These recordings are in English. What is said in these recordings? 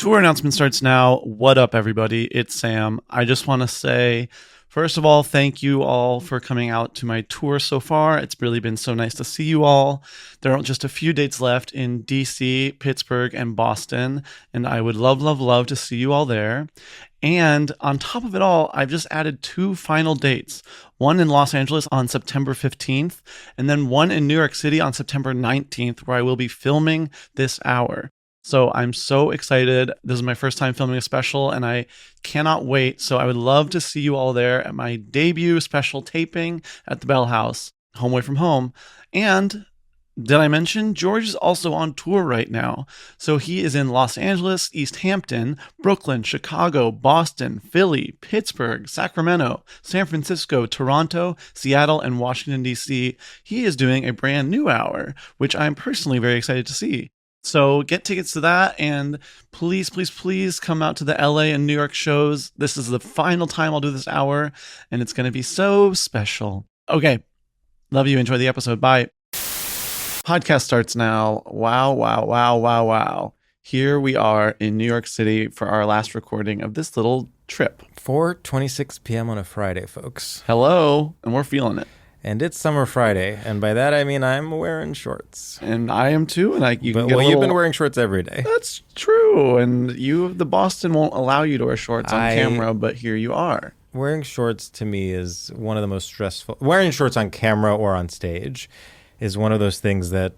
Tour announcement starts now. What up, everybody? It's Sam. I just want to say, first of all, thank you all for coming out to my tour so far. It's really been so nice to see you all. There are just a few dates left in DC, Pittsburgh, and Boston, and I would love, love, love to see you all there. And on top of it all, I've just added 2 final dates. One in Los Angeles on September 15th, and then one in New York City on September 19th, where I will be filming this hour. So I'm so excited. This is my first time filming a special, and I cannot wait. So I would love to see you all there at my debut special taping at the Bell House, home away from home. And did I mention George is also on tour right now? So he is in Los Angeles, East Hampton, Brooklyn, Chicago, Boston, Philly, Pittsburgh, Sacramento, San Francisco, Toronto, Seattle, and Washington, D.C. He is doing a brand new hour, which I'm personally very excited to see. So get tickets to that, and please, please, please come out to the LA and New York shows. This is the final time I'll do this hour, and it's going to be so special. Okay. Love you. Enjoy the episode. Bye. Podcast starts now. Wow, wow, wow, wow, wow. Here we are in New York City for our last recording of this little trip. 4:26 p.m. on a Friday, folks. Hello, and we're feeling it. And it's Summer Friday, and by that I mean I'm wearing shorts. And I am too, and you've been wearing shorts every day. That's true, and the Boston won't allow you to wear shorts on camera, but here you are. Wearing shorts to me is one of the most stressful. Wearing shorts on camera or on stage is one of those things that,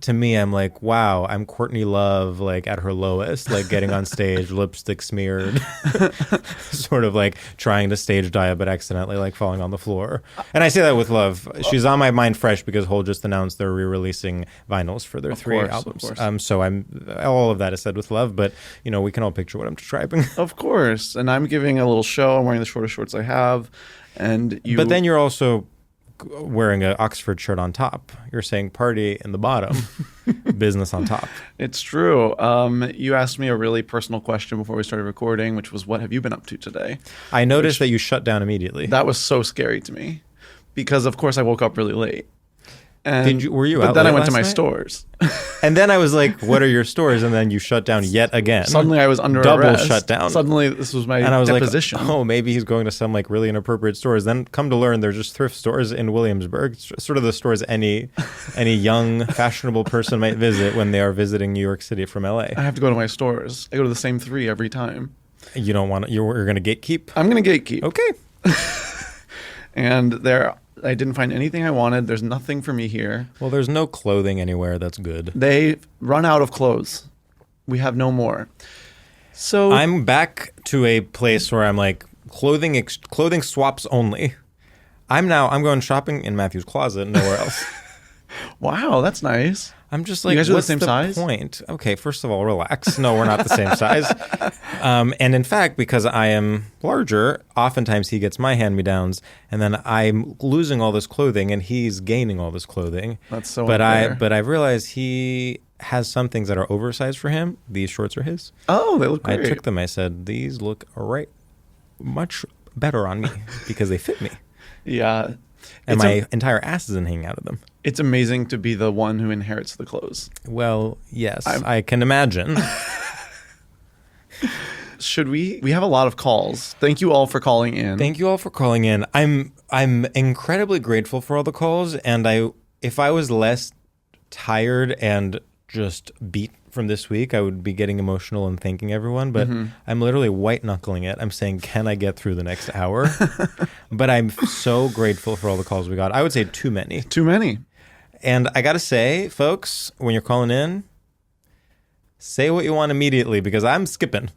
to me, I'm like, wow, I'm Courtney Love, like at her lowest, like getting on stage, lipstick smeared, sort of like trying to stage dive, but accidentally like falling on the floor. And I say that with love. She's on my mind fresh because Hole just announced they're re-releasing vinyls for their 3 albums. So all of that is said with love, but you know, we can all picture what I'm describing. Of course. And I'm giving a little show. I'm wearing the shortest shorts I have. But then you're also wearing an Oxford shirt on top. You're saying party in the bottom, business on top. It's true. You asked me a really personal question before we started recording, which was, what have you been up to today? I noticed that you shut down immediately. That was so scary to me because, of course, I woke up really late. Were you But out then late I went to my night? stores. And then I was like, what are your stores? And then you shut down yet again. Suddenly I was under Double arrest. shut down. Suddenly this was my and I was deposition. like, oh, maybe he's going to some like really inappropriate stores. Then come to learn they're just thrift stores in Williamsburg. Sort of the stores any young, fashionable person might visit when they are visiting New York City from LA. I have to go to my stores. I go to the same 3 every time. You don't want to, you're going to gatekeep? I'm going to gatekeep. Okay. And I didn't find anything I wanted. There's nothing for me here. Well, there's no clothing anywhere. That's good. They run out of clothes. We have no more. So I'm back to a place where I'm like clothing swaps only. I'm going shopping in Matthew's closet, nowhere else. Wow, that's nice. I'm just like, you guys are what's the same size? Point? Okay, first of all, relax. No, we're not the same size. And in fact, because I am larger, oftentimes he gets my hand-me-downs, and then I'm losing all this clothing, and he's gaining all this clothing. That's so unfair. But I've realized he has some things that are oversized for him. These shorts are his. Oh, they look great. I took them. I said, these look much better on me because they fit me. Yeah. And my entire ass isn't hanging out of them. It's amazing to be the one who inherits the clothes. Well, yes, I can imagine. Should we have a lot of calls. Thank you all for calling in. Thank you all for calling in. I'm incredibly grateful for all the calls, and if I was less tired and just beat from this week, I would be getting emotional and thanking everyone, but I'm literally white knuckling it. I'm saying, can I get through the next hour? But I'm so grateful for all the calls we got. I would say too many. Too many. And I got to say, folks, when you're calling in, say what you want immediately because I'm skipping.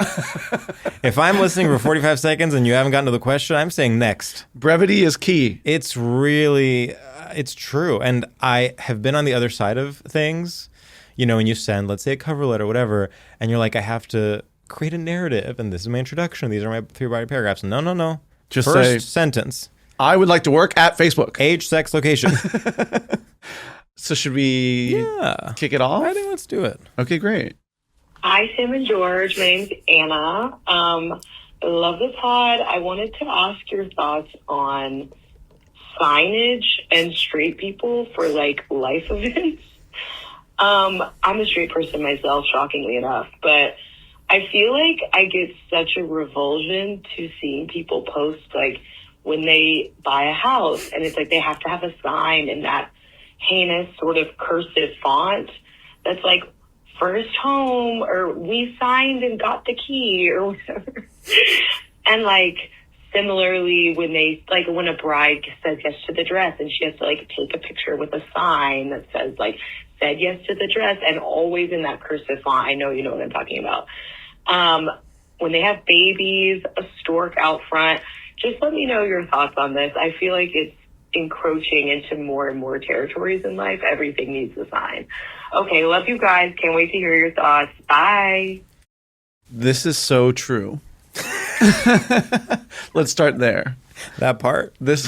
If I'm listening for 45 seconds and you haven't gotten to the question, I'm saying next. Brevity is key. It's really, it's true. And I have been on the other side of things. You know, when you send, let's say, a cover letter or whatever, and you're like, I have to create a narrative, and this is my introduction. These are my 3-body paragraphs. No. Just First say, sentence. I would like to work at Facebook. Age, sex, location. So should we kick it off? I think let's do it. Okay, great. Hi, Sam and George. My name's Anna. I love the pod. I wanted to ask your thoughts on signage and straight people for, like, life events. I'm a straight person myself, shockingly enough, but I feel like I get such a revulsion to seeing people post, like, when they buy a house and it's like they have to have a sign in that heinous sort of cursive font that's like, first home, or we signed and got the key, or whatever. And like, similarly, when they, like, when a bride says yes to the dress and she has to like take a picture with a sign that says like, said yes to the dress, and always in that cursive font. I know you know what I'm talking about. When they have babies, a stork out front. Just let me know your thoughts on this. I feel like it's encroaching into more and more territories in life. Everything needs a sign. Okay, love you guys. Can't wait to hear your thoughts. Bye. This is so true. Let's start there. That part. This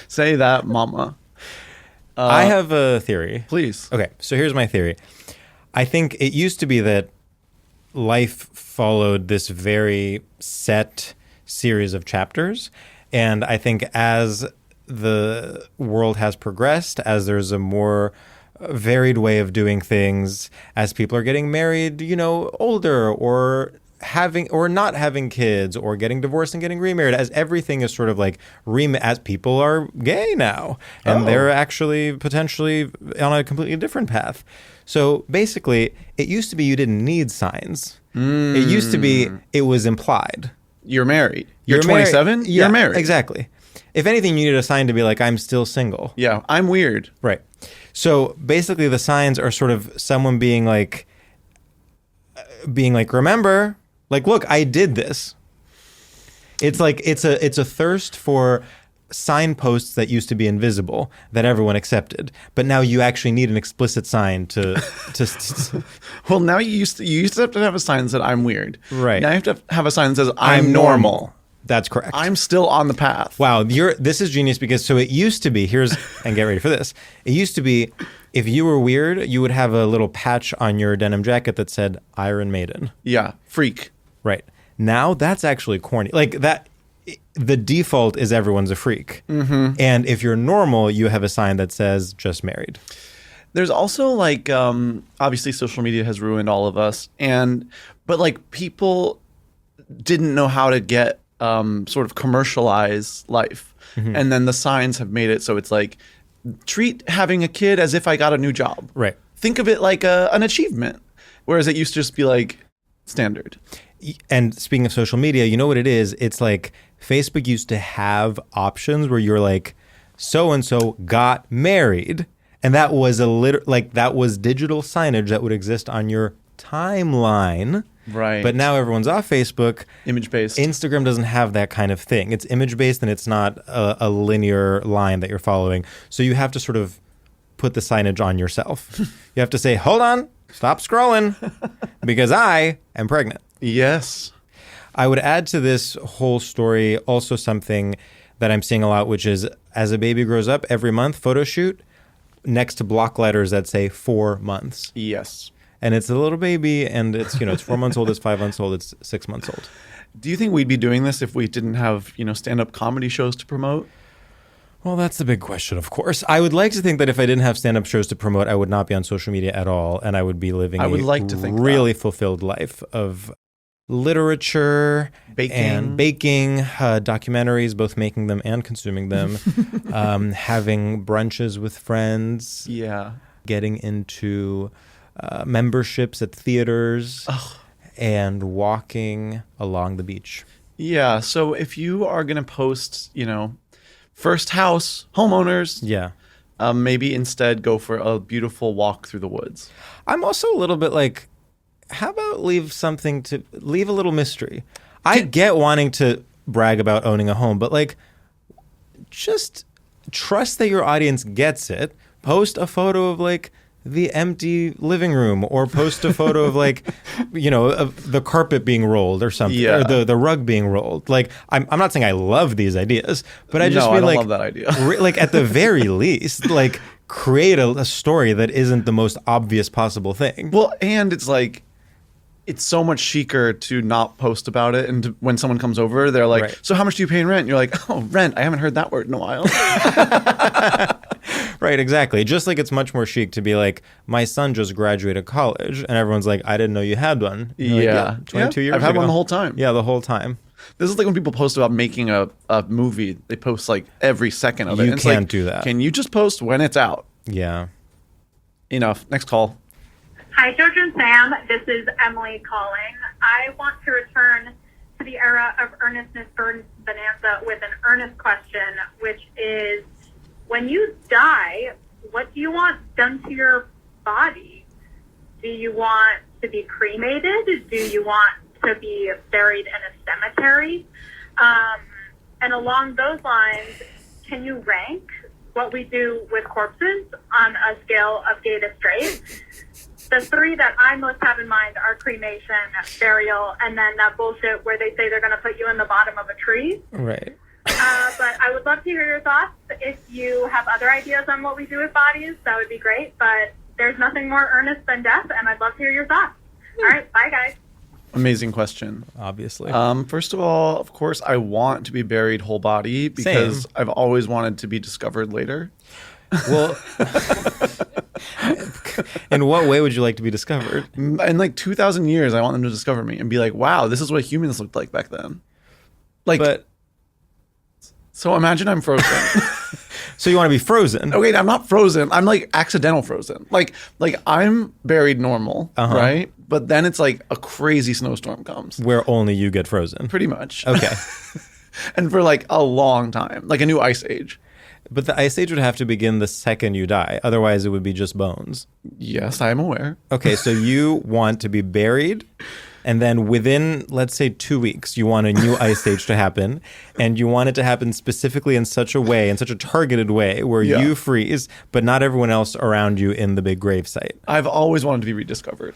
say that, mama. I have a theory. Please. Okay, so here's my theory. I think it used to be that life followed this very set series of chapters. And I think as the world has progressed, as there's a more varied way of doing things, as people are getting married, you know, older, or having or not having kids, or getting divorced and getting remarried, as everything is sort of like as people are gay now, and they're actually potentially on a completely different path. So basically, it used to be you didn't need signs. It used to be it was implied. You're married. You're 27? Yeah, you're married. Exactly. If anything, you needed a sign to be like, I'm still single. Yeah, I'm weird. Right. So basically the signs are sort of someone being like, remember, like, look, I did this. It's like, it's a thirst for signposts that used to be invisible that everyone accepted, but now you actually need an explicit sign to Well, now you used to have to have a sign that said I'm weird. Right. Now you have to have a sign that says I'm normal. That's correct. I'm still on the path. Wow, this is genius, because so it used to be, and get ready for this. It used to be, if you were weird, you would have a little patch on your denim jacket that said Iron Maiden. Yeah, freak. Right. Now that's actually corny. Like that, the default is everyone's a freak. Mm-hmm. And if you're normal, you have a sign that says just married. There's also like, obviously social media has ruined all of us, but like people didn't know how to get sort of commercialize life. Mm-hmm. And then the signs have made it so it's like, treat having a kid as if I got a new job. Right. Think of it like an achievement. Whereas it used to just be like standard. And speaking of social media, you know what it is? It's like Facebook used to have options where you're like, so-and-so got married. And that was that was digital signage that would exist on your timeline. Right. But now everyone's off Facebook. Image-based. Instagram doesn't have that kind of thing. It's image-based, and it's not a linear line that you're following. So you have to sort of put the signage on yourself. You have to say, hold on, stop scrolling, because I am pregnant. Yes. I would add to this whole story also something that I'm seeing a lot, which is as a baby grows up, every month, photo shoot, next to block letters that say 4 months. Yes. And it's a little baby, and it's, it's 4 months old, it's 5 months old, it's 6 months old. Do you think we'd be doing this if we didn't have, stand-up comedy shows to promote? Well, that's the big question, of course. I would like to think that if I didn't have stand-up shows to promote, I would not be on social media at all, and I would be living a really fulfilled life of literature, baking, documentaries, both making them and consuming them, having brunches with friends, getting into memberships at theaters, and walking along the beach. Yeah, so if you are going to post, first house, homeowners, maybe instead go for a beautiful walk through the woods. I'm also a little bit like, how about leave a little mystery? I get wanting to brag about owning a home, but like, just trust that your audience gets it. Post a photo of like the empty living room, or post a photo of like, of the carpet being rolled or something, or the rug being rolled. Like, I'm not saying I love these ideas, but I just feel I don't love that idea. Like at the very least, like create a story that isn't the most obvious possible thing. Well, and it's like, it's so much chicer to not post about it. And when someone comes over, they're like, So how much do you pay in rent? And you're like, oh, rent. I haven't heard that word in a while. Right, exactly. Just like it's much more chic to be like, my son just graduated college, and everyone's like, I didn't know you had one. And you're like, 22 years I've had ago. one the whole time. Yeah, the whole time. This is like when people post about making a movie, they post like every second of it. You And it's can't like, do that. Can you just post when it's out? Yeah. Enough. Next call. Hi, George and Sam. This is Emily calling. I want to return to the era of earnestness bonanza with an earnest question, which is, when you die, what do you want done to your body? Do you want to be cremated? Do you want to be buried in a cemetery? And along those lines, can you rank what we do with corpses on a scale of gay to straight? The three that I most have in mind are cremation, burial, and then that bullshit where they say they're going to put you in the bottom of a tree. Right. But I would love to hear your thoughts. If you have other ideas on what we do with bodies, that would be great. But there's nothing more earnest than death, and I'd love to hear your thoughts. All right, bye, guys. Amazing question. Obviously. First of all, of course, I want to be buried whole body because Same. I've always wanted to be discovered later. Well, in what way would you like to be discovered? In like 2,000 years, I want them to discover me and be like, wow, this is what humans looked like back then. Like, But so imagine I'm frozen. so you want to be frozen? Okay, I'm not frozen. I'm like accidental frozen. Like I'm buried normal, right? But then it's like a crazy snowstorm comes. Where only you get frozen. Pretty much. Okay. And for like a long time, like a new ice age. But the ice age would have to begin the second you die. Otherwise, it would be just bones. Yes, I am aware. Okay, so you want to be buried, and then within, let's say, 2 weeks, you want a new ice age to happen, and you want it to happen specifically in such a way, in such a targeted way, where Yeah. you freeze, but not everyone else around you in the big grave site. I've always wanted to be rediscovered.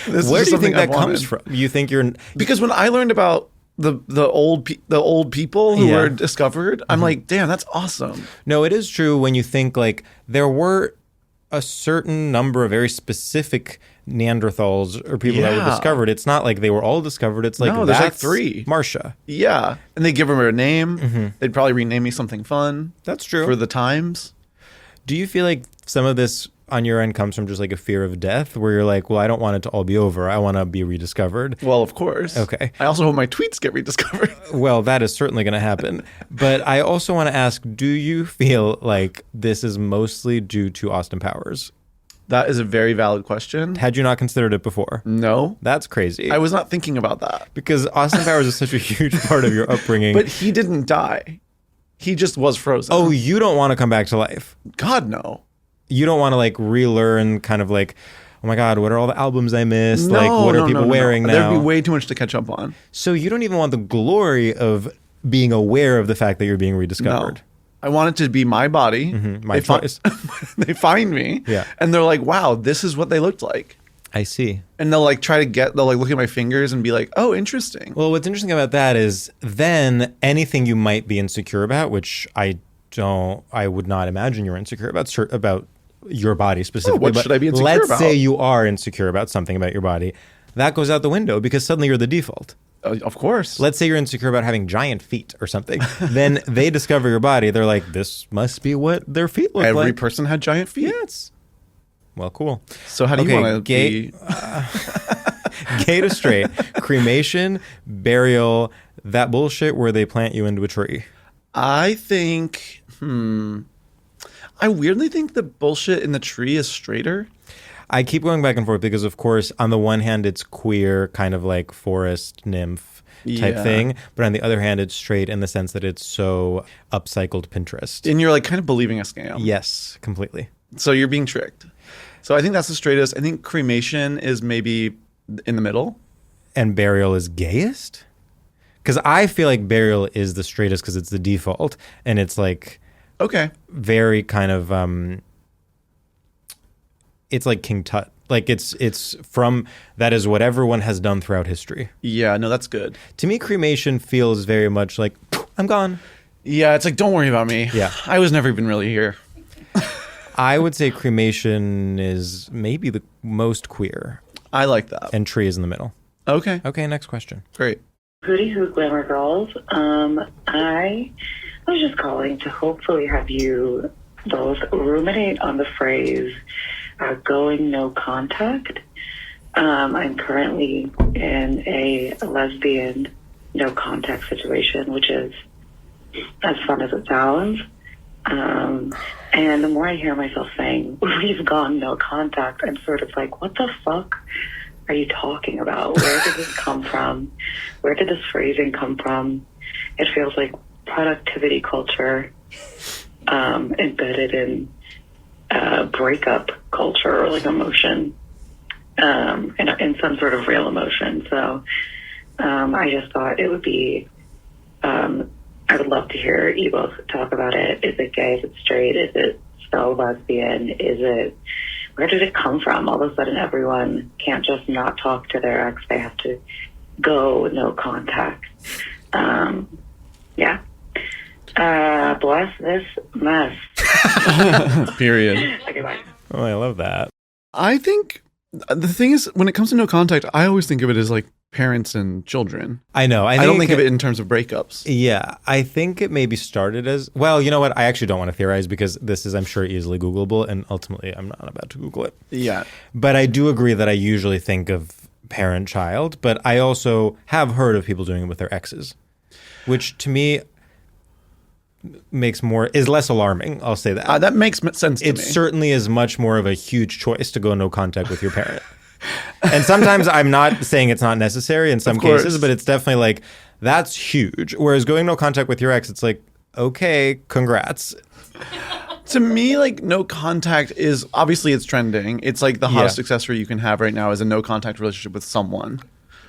Where do you think that comes from? You think you're... Because when I learned about the old people who Yeah. were discovered, I'm like, damn, that's awesome. No, it is true when you think like there were a certain number of very specific Neanderthals or people that were Yeah. discovered. It's not like they were all discovered. It's like, No, there's like that's 3. Marcia. Yeah, and they give her a name. They'd probably rename me something fun That's true. for the times. Do you feel like some of this on your end comes from just like a fear of death where you're like, well, I don't want it to all be over. I want to be rediscovered. Well, of course. Okay. I also hope my tweets get rediscovered. Well, that is certainly going to happen. But I also want to ask, do you feel like this is mostly due to Austin Powers? That is a very valid question. Had you not considered it before? No, That's crazy. I was not thinking about that. Because Austin Powers is such a huge part of your upbringing. But he didn't die. He just was frozen. Oh, you don't want to come back to life. God, no. You don't want to like relearn kind of like, oh my God, what are all the albums I missed? No, like, what are no, people no, no. wearing now? There'd be way too much to catch up on. So you don't even want the glory of being aware of the fact that you're being No. rediscovered. I want it to be my body. My choice. They find me. Yeah. And they're like, wow, this is what they looked like. I see. And they'll like they'll like look at my fingers and be like, oh, interesting. Well, what's interesting about that is then anything you might be insecure about, which I would not imagine you're insecure about your body specifically. what but should I be insecure let's about? say you are insecure about something about your body. That goes out the window because suddenly you're the default. Of course. Let's say you're insecure about having giant feet or something. Then they discover your body. They're like, this must be what their feet look Every like. person had giant feet. Yes. Well, cool. So how do you Okay, want to gay- be? Gay to straight, cremation, burial, that bullshit where they plant you into a tree. I think, I weirdly think the bullshit in the tree is straighter. I keep going back and forth because, of course, on the one hand, it's queer, kind of like forest nymph type Yeah. thing. But on the other hand, it's straight in the sense that it's so upcycled Pinterest. And you're like kind of believing a scam. Yes, completely. So you're being tricked. So I think that's the straightest. I think cremation is maybe in the middle. And burial is gayest? Because I feel like burial is the straightest because it's the default. And it's like Okay. very kind of, it's like King Tut. Like it's from, that is what everyone has done throughout history. Yeah, no, that's good. To me, cremation feels very much like, I'm gone. Yeah, it's like, don't worry about me. Yeah. I was never even really here. I would say cremation is maybe the most queer, I like that. and tree is in the middle. Okay, Okay, next question. great. Hootie Hoo Glamour Girls. I I was just calling to hopefully have you both ruminate on the phrase going no contact. I'm currently in a lesbian no contact situation, which is as fun as it sounds. And the more I hear myself saying, we've gone no contact, I'm sort of like, what the fuck are you talking about? Where did this come from? Where did this phrasing come from? It feels like productivity culture embedded in breakup culture, or like emotion, in some sort of real emotion. So I just thought it would be, I would love to hear you both talk about it. Is it gay? Is it straight? Is it so lesbian? Where did it come from? All of a sudden everyone can't just not talk to their ex. They have to go no contact. Yeah. Bless this mess. Period. Okay, bye. Oh, I love that. I think the thing is, when it comes to no contact, I always think of it as like parents and children. I know. I don't think of it in terms of breakups. Yeah, I think it maybe started as, well, you know what? I actually don't want to theorize because this is, I'm sure, easily Googleable, and ultimately I'm not about to Google it. Yeah. But I do agree that I usually think of parent-child, but I also have heard of people doing it with their exes, which to me is less alarming. I'll say that. That makes sense to me. It certainly is much more of a huge choice to go no contact with your parent. And sometimes I'm not saying it's not necessary in some cases, but it's definitely like, that's huge. Whereas going no contact with your ex, it's like, okay, congrats. To me, like, no contact is, obviously it's trending. It's like the hottest accessory you can have right now is a no contact relationship with someone.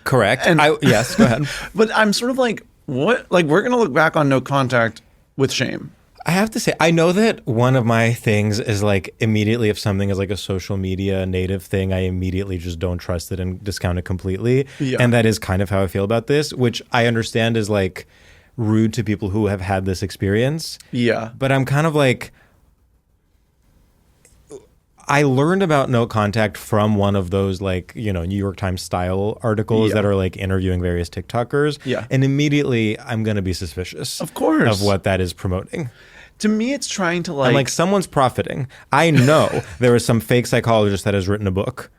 Correct. And yes, go ahead. But I'm sort of like, what? Like, we're going to look back on no contact with shame. I have to say, I know that one of my things is like immediately if something is like a social media native thing, I immediately just don't trust it and discount it completely. Yeah. And that is kind of how I feel about this, which I understand is like rude to people who have had this experience. Yeah. But I'm kind of like, I learned about no contact from one of those like, you know, New York Times style articles that are like interviewing various TikTokers. Yeah. And immediately I'm going to be suspicious. Of course. Of what that is promoting. To me, it's trying to like... I'm like, someone's profiting. I know there is some fake psychologist that has written a book.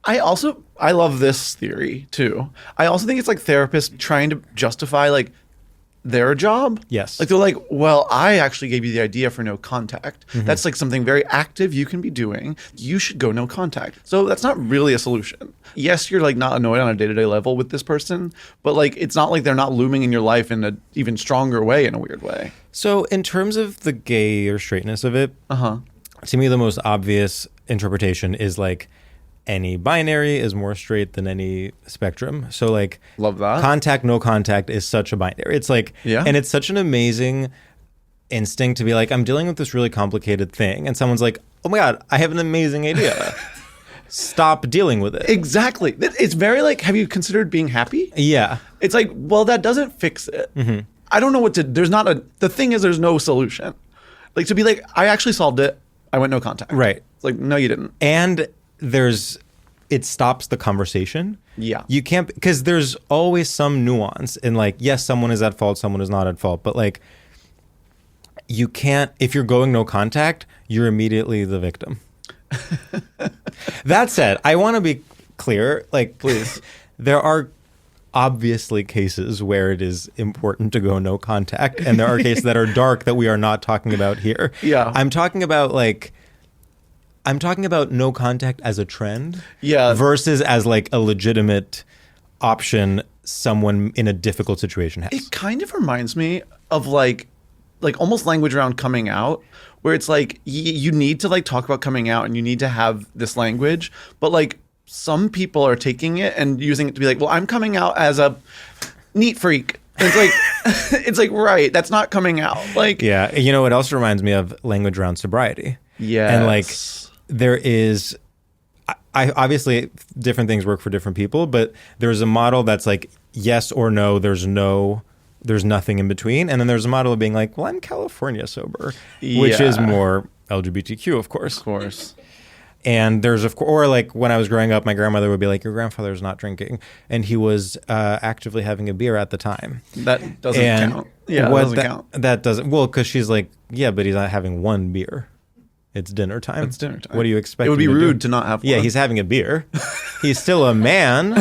I love this theory too. I also think it's like therapists trying to justify like their job. Yes. Like they're like, well, I actually gave you the idea for no contact. Mm-hmm. That's like something very active you can be doing. You should go no contact. So that's not really a solution. Yes, you're like not annoyed on a day-to-day level with this person, but like it's not like they're not looming in your life in an even stronger way, in a weird way. So in terms of the gay or straightness of it, to me the most obvious interpretation is like any binary is more straight than any spectrum. So like, love that. Contact, no contact is such a binary. It's like, and it's such an amazing instinct to be like, I'm dealing with this really complicated thing. And someone's like, oh my God, I have an amazing idea. Stop dealing with it. Exactly. It's very like, have you considered being happy? Yeah. It's like, well, that doesn't fix it. Mm-hmm. I don't know what to, the thing is there's no solution. Like to be like, I actually solved it. I went no contact. Right. It's like, no, you didn't. And it stops the conversation. Yeah. You can't, because there's always some nuance in like, yes, someone is at fault, someone is not at fault, but like, you can't, if you're going no contact, you're immediately the victim. That said, I want to be clear, like, please, there are obviously cases where it is important to go no contact, and there are cases that are dark that we are not talking about here. Yeah. I'm talking about no contact as a trend, versus as like a legitimate option someone in a difficult situation has. It kind of reminds me of like almost language around coming out, where it's like you need to like talk about coming out and you need to have this language, but like some people are taking it and using it to be like, well, I'm coming out as a neat freak. And it's like, it's like, right, that's not coming out. Like, yeah, you know what else reminds me of language around sobriety? Yeah, and like there is, I obviously different things work for different people, but there's a model that's like yes or no. There's nothing in between, and then there's a model of being like, well, I'm California sober, which is more LGBTQ, of course. Of course. And there's, of course, or like when I was growing up, my grandmother would be like, your grandfather's not drinking. And he was actively having a beer at the time. That doesn't count. Yeah, that doesn't count. That doesn't. Well, because she's like, yeah, but he's not having one beer. It's dinner time. It's dinner time. What do you expect? It would be rude to not have one. Yeah, he's having a beer. He's still a man.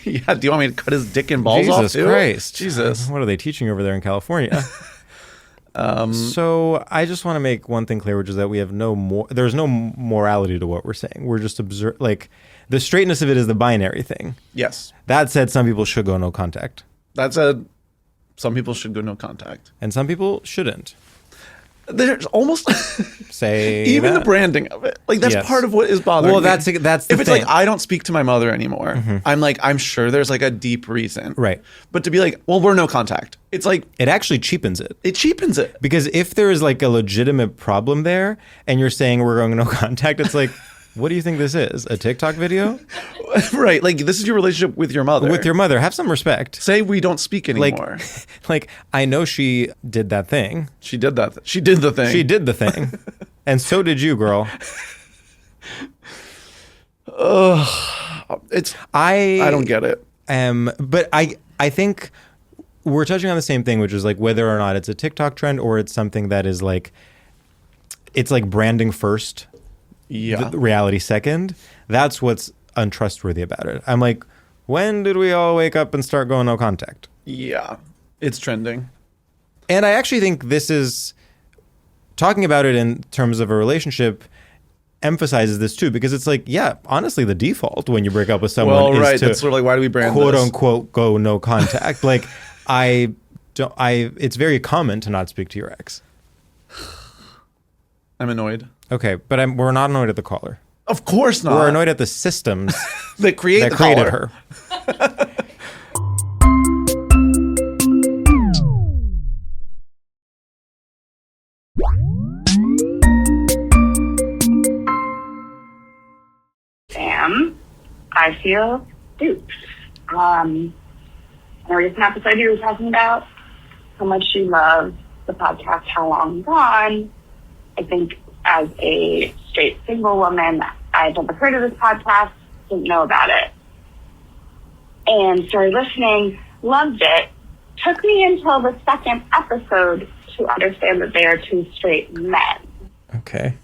Yeah, do you want me to cut his dick and balls off Jesus too? Christ. Jesus. What are they teaching over there in California? So I just want to make one thing clear, which is that we have there's no morality to what we're saying. We're just like, the straightness of it is the binary thing. Yes. That said, some people should go no contact. That said, some people should go no contact. And some people shouldn't. There's almost Say even that. the branding of it. Like that's Yes. part of what is bothering me. Well, that's the if it's thing. like I don't speak to my mother anymore, I'm sure there's like a deep reason. Right. But to be like, well, we're no contact. It's like It actually cheapens it. it cheapens it. Because if there is like a legitimate problem there and you're saying we're going no contact, it's like, what do you think this is? A TikTok video? Right. Like this is your relationship with your mother. With your mother. Have some respect. Say we don't speak anymore. Like, I know she did that thing. She did that. She did the thing. She did the thing. And so did you, girl. I don't get it. But I think we're touching on the same thing, which is like whether or not it's a TikTok trend or it's something that is like, it's like branding first, Yeah. the reality second. That's what's untrustworthy about it. I'm like, when did we all wake up and start going no contact? Yeah. It's trending. And I actually think this is, talking about it in terms of a relationship emphasizes this too, because it's like, yeah, honestly, the default when you break up with someone is right. to That's sort of like, why do we brand quote this? unquote go no contact. Like, it's very common to not speak to your ex. I'm annoyed. Okay, but we're not annoyed at the caller. Of course not. We're annoyed at the systems that created created her. Sam, I feel duped. In a recent episode, you were talking about how much you love the podcast How Long Gone. I think as a straight single woman, I'd never heard of this podcast, didn't know about it. And started listening, loved it. Took me until the second episode to understand that they are two straight men. Okay.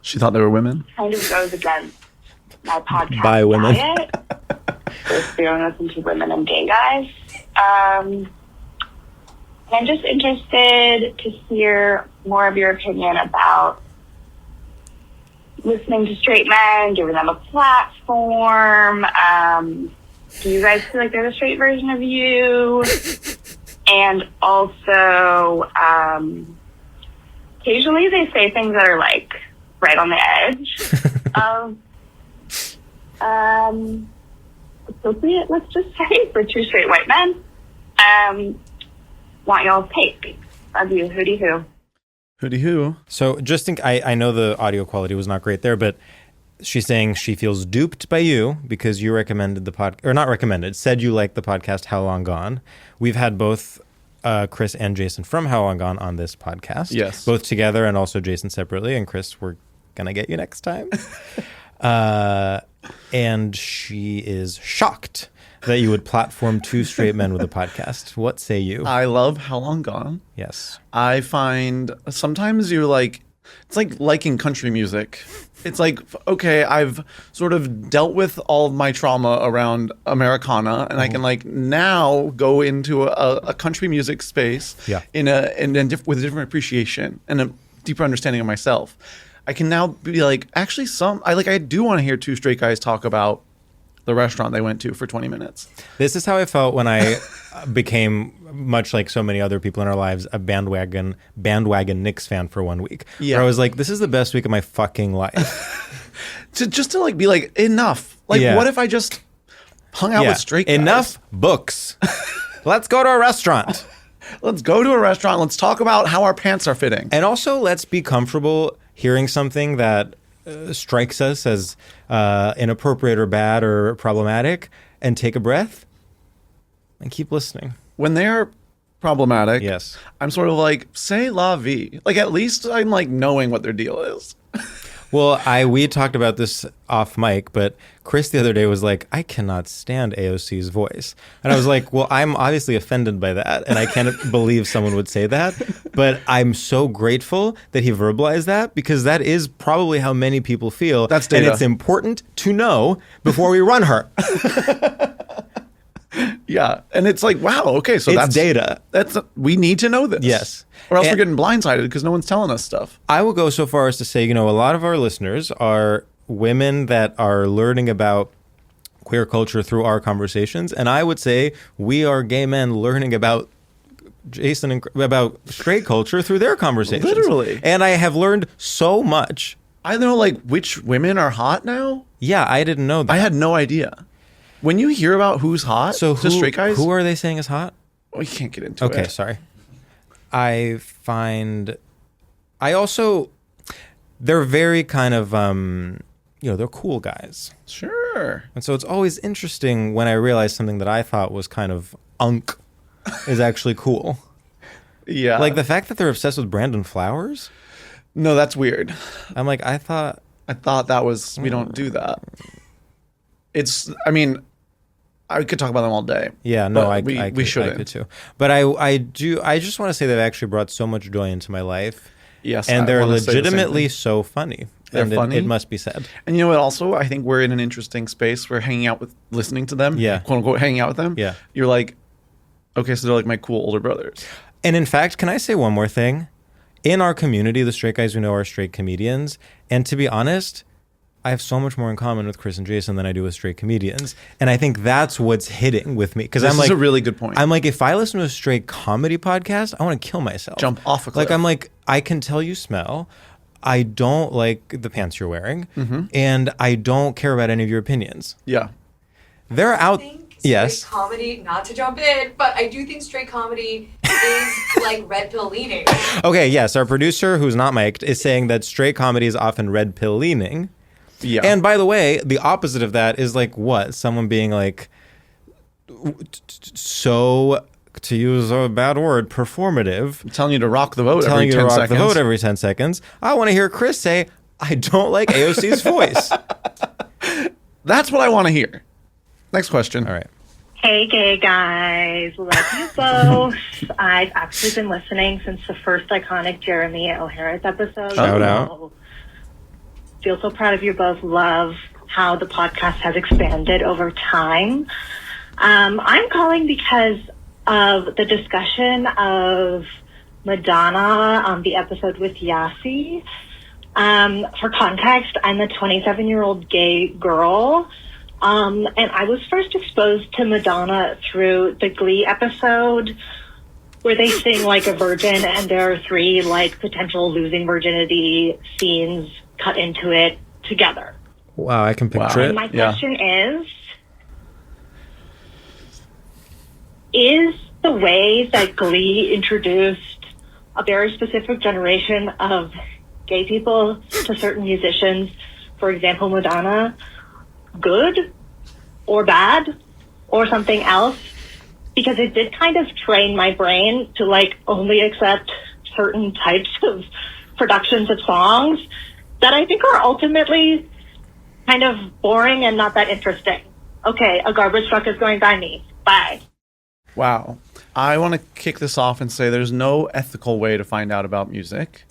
She thought they were women? Kind of goes against my podcast By women. diet. If we don't listen to women and gay guys. I'm just interested to hear more of your opinion about listening to straight men, giving them a platform. Do you guys feel like they're the straight version of you? And also, occasionally they say things that are like right on the edge of appropriate, let's just say, for two straight white men. Want y'all's take. Love you. Hootie hoo. Hootie hoo. So just think, I know the audio quality was not great there, but she's saying she feels duped by you because you recommended the podcast, or not recommended, said you liked the podcast How Long Gone. We've had both Chris and Jason from How Long Gone on this podcast. Yes. Both together and also Jason separately. And Chris, we're going to get you next time. And she is shocked that you would platform two straight men with a podcast. What say you? I love How Long Gone. Yes. I find sometimes you like, it's like liking country music. It's like, okay, I've sort of dealt with all of my trauma around Americana, and I can like now go into a country music space Yeah. with a different appreciation and a deeper understanding of myself. I can now be like, actually, I do want to hear two straight guys talk about the restaurant they went to for 20 minutes. This is how I felt when I became, much like so many other people in our lives, a bandwagon Knicks fan for 1 week. Yeah. Where I was like, this is the best week of my fucking life. to like be like, enough. Like, Yeah. what if I just hung out with straight guys? Enough books. Let's go to a restaurant. Let's go to a restaurant. Let's talk about how our pants are fitting. And also, let's be comfortable hearing something that strikes us as inappropriate or bad or problematic, and take a breath and keep listening. When they're problematic, Yes. I'm sort of like, say la vie. Like, at least I'm like knowing what their deal is. Well, we talked about this off mic, but Chris the other day was like, I cannot stand AOC's voice. And I was like, well, I'm obviously offended by that, and I can't believe someone would say that. But I'm so grateful that he verbalized that, because that is probably how many people feel. That's data. And it's important to know before we run her. Yeah. And it's like, wow, okay, so It's that's data. We need to know this. Yes. Or else And- we're getting blindsided because no one's telling us stuff. I will go so far as to say, a lot of our listeners are women that are learning about queer culture through our conversations. And I would say we are gay men learning about Jason and about straight culture through their conversations. Literally. And I have learned so much. I know, like, which women are hot now. Yeah, I didn't know that. I had no idea. When you hear about who's hot So to straight guys, who are they saying is hot? we can't get into it. Okay, sorry. I also, they're very kind of, they're cool guys. Sure. And so it's always interesting when I realize something that I thought was kind of is actually cool. Yeah. Like the fact that they're obsessed with Brandon Flowers. No, that's weird. I'm like, I thought that was, we don't do that. I could talk about them all day. Yeah, no, but we shouldn't. I could too. But I just want to say they've actually brought so much joy into my life. Yes. And I they're wanna say the same legitimately thing. so funny. They're and funny? It must be said. And you know what, also, I think we're in an interesting space. We're hanging out with, listening to them. Yeah. Quote unquote, hanging out with them. Yeah. You're like, okay, so they're like my cool older brothers. And in fact, can I say one more thing? In our community, the straight guys we know are straight comedians. And to be honest, I have so much more in common with Chris and Jason than I do with straight comedians. And I think that's what's hitting with me. Because This I'm is like, a really good point. I'm like, if I listen to a straight comedy podcast, I want to kill myself. Jump off a cliff. Like, I'm like, I can tell you smell. I don't like the pants you're wearing. Mm-hmm. And I don't care about any of your opinions. Yeah. They're out. Straight Yes. comedy, not to jump in, but I do think straight comedy is like red pill leaning. Okay, yes. Our producer, who's not mic'd, is saying that straight comedy is often red pill leaning. Yeah. And by the way, the opposite of that is like what? Someone being like, so, to use a bad word, performative. I'm telling you to rock the vote Telling every you 10 to rock seconds. the vote every 10 seconds. I want to hear Chris say, I don't like AOC's voice. That's what I want to hear. Next question. All right. Hey, gay guys. Love you both. I've actually been listening since the first iconic Jeremy O'Hara's episode. Shout out. So, feel so proud of you both. Love how the podcast has expanded over time. I'm calling because of the discussion of Madonna on the episode with Yassi. For context, I'm a 27-year-old gay girl. And I was first exposed to Madonna through the Glee episode where they sing like a virgin and there are 3 like potential losing virginity scenes cut into it together. Wow, I can picture Wow. it. And my Yeah. question is the way that Glee introduced a very specific generation of gay people to certain musicians, for example, Madonna, good or bad or something else? Because it did kind of train my brain to like only accept certain types of productions of songs that I think are ultimately kind of boring and not that interesting. Okay, a garbage truck is going by me. Bye. Wow. I want to kick this off and say there's no ethical way to find out about music.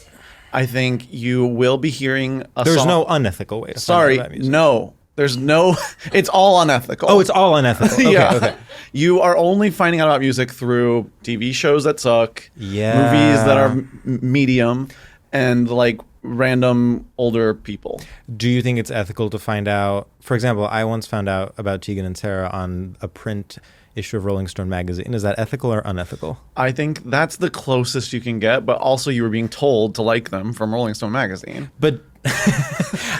I think you will be hearing a There's song. no unethical way to Sorry, find out about music. no. There's no. It's all unethical. Oh, it's all unethical. Okay, yeah. okay. You are only finding out about music through TV shows that suck, Yeah. movies that are medium, and like random older people. Do you think it's ethical to find out? For example, I once found out about Tegan and Sarah on a print issue of Rolling Stone magazine. Is that ethical or unethical? I think that's the closest you can get, but also you were being told to like them from Rolling Stone magazine. But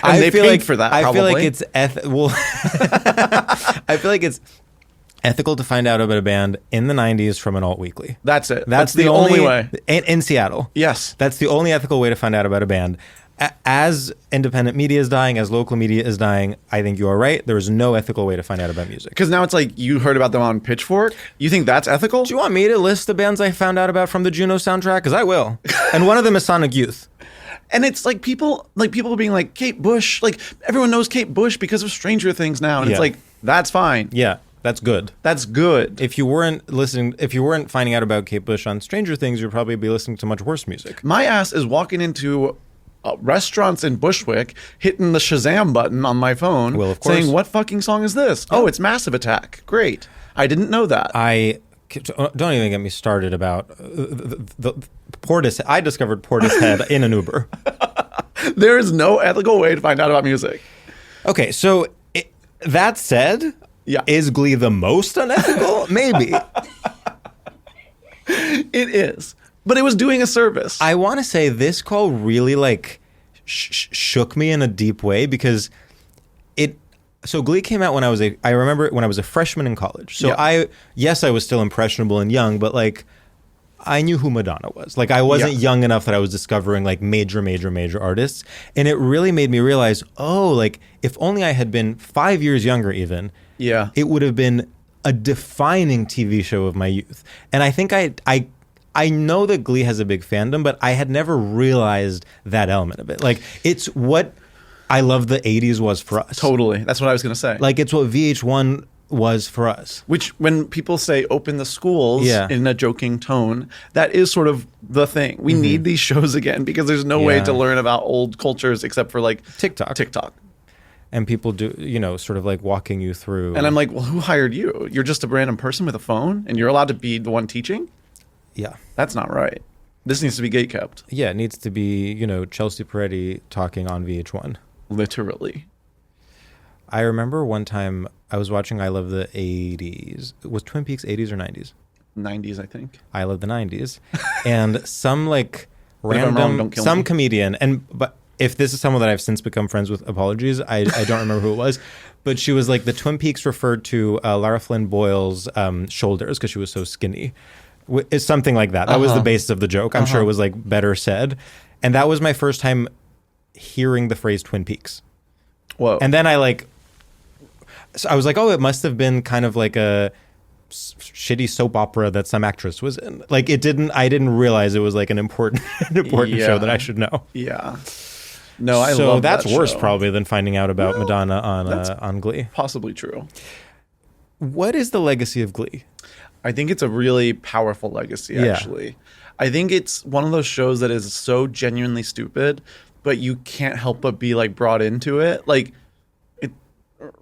And they paid for that, I feel like probably. it's I feel like it's ethical to find out about a band in the 90s from an alt weekly. That's it. That's the only way. In Seattle. Yes. That's the only ethical way to find out about a band. As independent media is dying, as local media is dying, I think you are right. There is no ethical way to find out about music. Because now it's like you heard about them on Pitchfork. You think that's ethical? Do you want me to list the bands I found out about from the Juno soundtrack? Because I will. And one of them is Sonic Youth. And it's like people being like, Kate Bush, like everyone knows Kate Bush because of Stranger Things now. And it's Yeah. like, that's fine. Yeah, that's good. That's good. If you weren't finding out about Kate Bush on Stranger Things, you'd probably be listening to much worse music. My ass is walking into restaurants in Bushwick, hitting the Shazam button on my phone, Well, of course. saying, what fucking song is this? Oh, it's Massive Attack. Great. I didn't know that. Don't even get me started about the Portis. I discovered Portishead in an Uber. There is no ethical way to find out about music. Okay, so that said, Yeah. is Glee the most unethical? Maybe. It is. But it was doing a service. I want to say this call really like shook me in a deep way because so Glee came out I remember when I was a freshman in college. So Yeah. I was still impressionable and young, but like I knew who Madonna was. Like I wasn't young enough that I was discovering like major artists. And it really made me realize, like if only I had been 5 years younger even, Yeah. it would have been a defining TV show of my youth. And I think I know that Glee has a big fandom, but I had never realized that element of it. Like it's what I love the 80s was for us. Totally. That's what I was going to say. Like it's what VH1 was for us. Which, when people say open the schools in a joking tone, that is sort of the thing. We need these shows again because there's no way to learn about old cultures except for like TikTok. And people do, sort of like walking you through. And I'm like, well, who hired you? You're just a random person with a phone and you're allowed to be the one teaching? Yeah. That's not right. This needs to be gatekept. Yeah, it needs to be, Chelsea Peretti talking on VH1. Literally. I remember one time I was watching I Love the 80s. Was Twin Peaks 80s or 90s? 90s, I think. I Love the 90s. And some like If I'm wrong, don't kill me. comedian, but if this is someone that I've since become friends with, apologies, I don't remember who it was. But she was like, the Twin Peaks referred to Lara Flynn Boyle's shoulders because she was so skinny. It's something like that. That was the basis of the joke. I'm sure it was like better said. And that was my first time hearing the phrase Twin Peaks. Whoa. And then I was like, oh, it must have been kind of like a shitty soap opera that some actress was in. Like I didn't realize it was like an important show that I should know. Yeah. No, I so love that's that worse show. probably than finding out about Madonna on Glee. Possibly true. What is the legacy of Glee? I think it's a really powerful legacy, actually. I think it's one of those shows that is so genuinely stupid, but you can't help but be like brought into it. Like,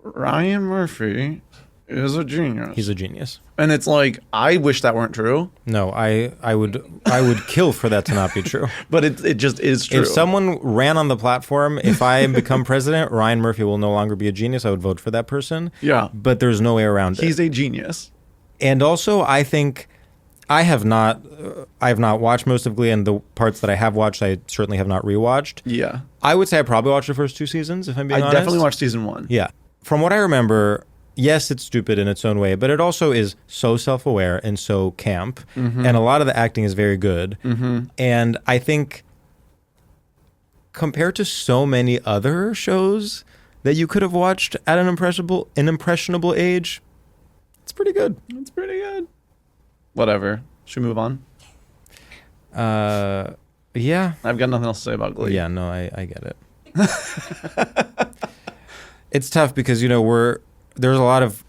Ryan Murphy is a genius. He's a genius. And it's like, I wish that weren't true. No, I would kill for that to not be true. But it just is true. If someone ran on the platform, if I become president, Ryan Murphy will no longer be a genius. I would vote for that person. Yeah. But there's no way around it. He's a genius. And also, I think I have not watched most of Glee, and the parts that I have watched, I certainly have not rewatched. Yeah. I would say I probably watched the first 2 seasons, if I'm being honest. I definitely watched season 1. Yeah. From what I remember, yes, it's stupid in its own way, but it also is so self-aware and so camp, and a lot of the acting is very good. And I think compared to so many other shows that you could have watched at an impressionable age, it's pretty good. It's pretty good. Whatever. Should we move on? Yeah. I've got nothing else to say about Glee. Yeah, no, I get it. It's tough because, there's a lot of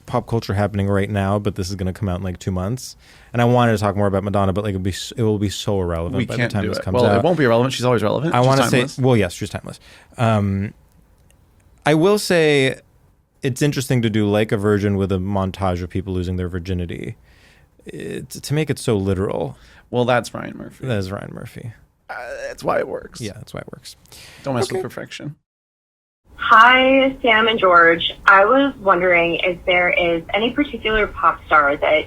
pop culture happening right now, but this is going to come out in like 2 months. And I wanted to talk more about Madonna, but like it will be so irrelevant by the time this comes out. It won't be irrelevant. She's always relevant. I want to say, well, yes, she's timeless. I will say it's interesting to do Like a Virgin with a montage of people losing their virginity. To make it so literal. Well, that's Ryan Murphy. That is Ryan Murphy. That's why it works. Yeah, that's why it works. Don't mess with perfection. Hi, Sam and George. I was wondering if there is any particular pop star that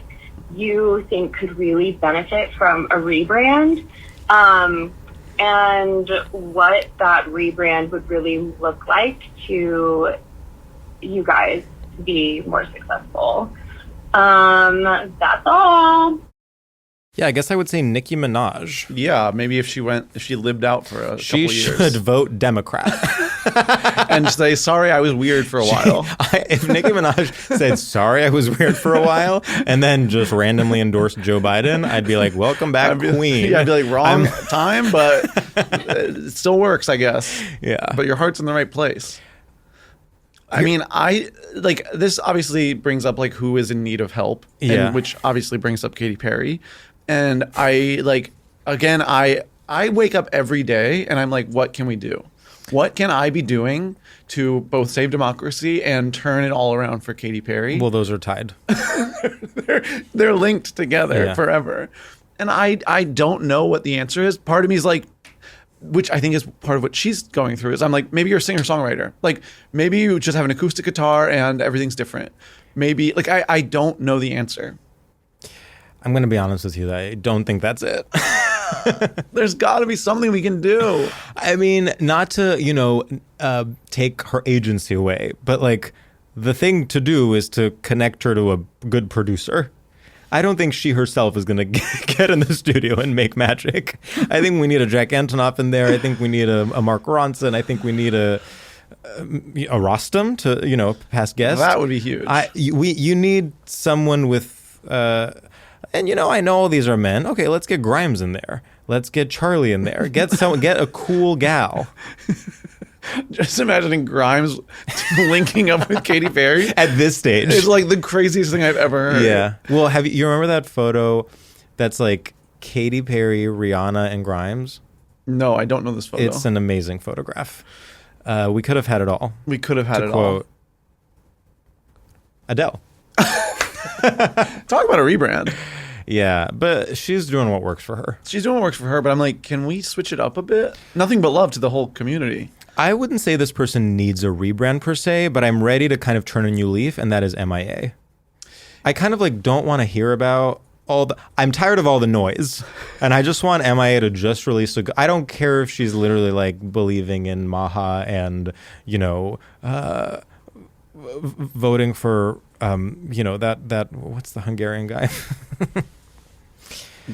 you think could really benefit from a rebrand, and what that rebrand would really look like to you guys to be more successful. That's all. Yeah, I guess I would say Nicki Minaj. Yeah, maybe if she lived out for a couple she years. should vote Democrat. and say, sorry, I was weird for a while. If Nicki Minaj said, sorry, I was weird for a while, and then just randomly endorsed Joe Biden, I'd be like, welcome back, queen. Yeah, I'd be like, wrong time, but it still works, I guess. Yeah. But your heart's in the right place. I mean, this obviously brings up like who is in need of help, which obviously brings up Katy Perry. And I wake up every day and I'm like, what can we do? What can I be doing to both save democracy and turn it all around for Katy Perry? Well, those are tied. they're linked together forever. And I don't know what the answer is. Part of me is like, which I think is part of what she's going through, is I'm like, maybe you're a singer-songwriter. Like, maybe you just have an acoustic guitar and everything's different. Maybe, like, I don't know the answer. I'm going to be honest with you. I don't think that's it. There's got to be something we can do. I mean, not to, take her agency away, but, like, the thing to do is to connect her to a good producer. I don't think she herself is going to get in the studio and make magic. I think we need a Jack Antonoff in there. I think we need a Mark Ronson. I think we need a Rostam to, past guest. That would be huge. You need someone with, and I know all these are men. Okay, let's get Grimes in there. Let's get Charlie in there. Get a cool gal. Just imagining Grimes linking up with Katy Perry at this stage. It's like the craziest thing I've ever heard. Yeah. Well, you remember that photo that's like Katy Perry, Rihanna, and Grimes? No, I don't know this photo. It's an amazing photograph. We could have had it all. We could have had it all. Adele. Talk about a rebrand. Yeah, but she's doing what works for her. She's doing what works for her, but I'm like, can we switch it up a bit? Nothing but love to the whole community. I wouldn't say this person needs a rebrand per se, but I'm ready to kind of turn a new leaf, and that is MIA. I kind of like don't want to hear about I'm tired of all the noise, and I just want MIA to just release I don't care if she's literally like believing in Maha and, voting for, that what's the Hungarian guy?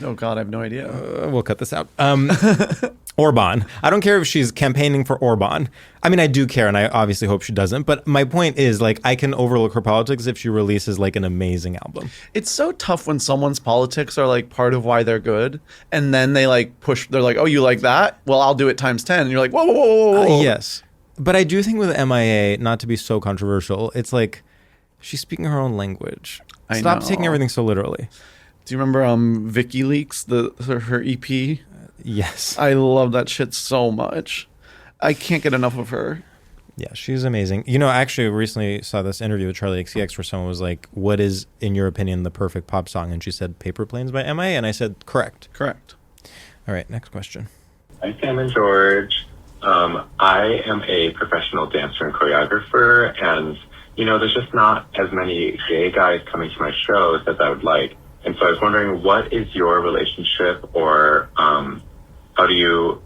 Oh, God, I have no idea. We'll cut this out. Orban. I don't care if she's campaigning for Orban. I mean, I do care, and I obviously hope she doesn't. But my point is, like, I can overlook her politics if she releases, like, an amazing album. It's so tough when someone's politics are, like, part of why they're good. And then they, like, they're like, oh, you like that? Well, I'll do it times 10. And you're like, whoa, whoa, whoa, whoa, whoa. Yes. But I do think with MIA, not to be so controversial, it's like she's speaking her own language. Stop taking everything so literally. Do you remember WikiLeaks, her EP? Yes. I love that shit so much. I can't get enough of her. Yeah, she's amazing. I actually recently saw this interview with Charlie XCX where someone was like, what is, in your opinion, the perfect pop song? And she said, Paper Planes by MIA. And I said, correct. Correct. All right, next question. Hi, Sam and George. I am a professional dancer and choreographer, and, there's just not as many gay guys coming to my shows as I would like. And so I was wondering, what is your relationship, or how do you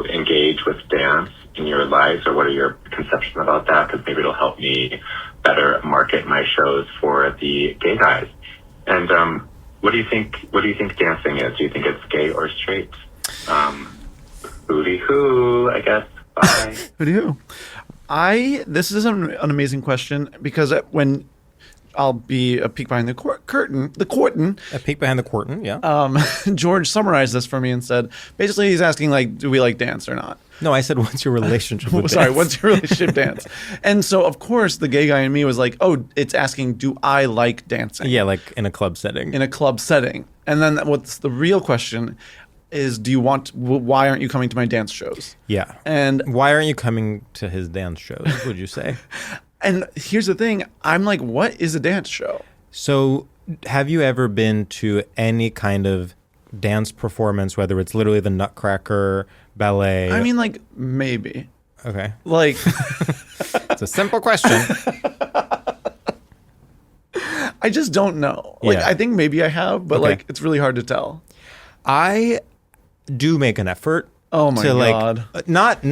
engage with dance in your lives, or what are your conceptions about that? Because maybe it'll help me better market my shows for the gay guys. And what do you think dancing is? Do you think it's gay or straight? Hooty hoo, I guess. Bye. Hooty hoo. This is an amazing question, because when I'll be a peek behind the curtain. A peek behind the curtain, yeah. George summarized this for me and said, basically he's asking, like, do we like dance or not? No, I said, what's your relationship with Sorry, dance? what's your relationship dance? And so, of course, the gay guy in me was like, oh, it's asking, do I like dancing? Yeah, like in a club setting. In a club setting. And then what's the real question is, why aren't you coming to my dance shows? Yeah. And why aren't you coming to his dance shows, would you say? And here's the thing. I'm like, what is a dance show? So have you ever been to any kind of dance performance, whether it's literally the Nutcracker, ballet? I mean, like, maybe. Okay. Like. It's a simple question. I just don't know. Like, Yeah. I think maybe I have, but Okay. like, it's really hard to tell. I do make an effort. Oh my God. Not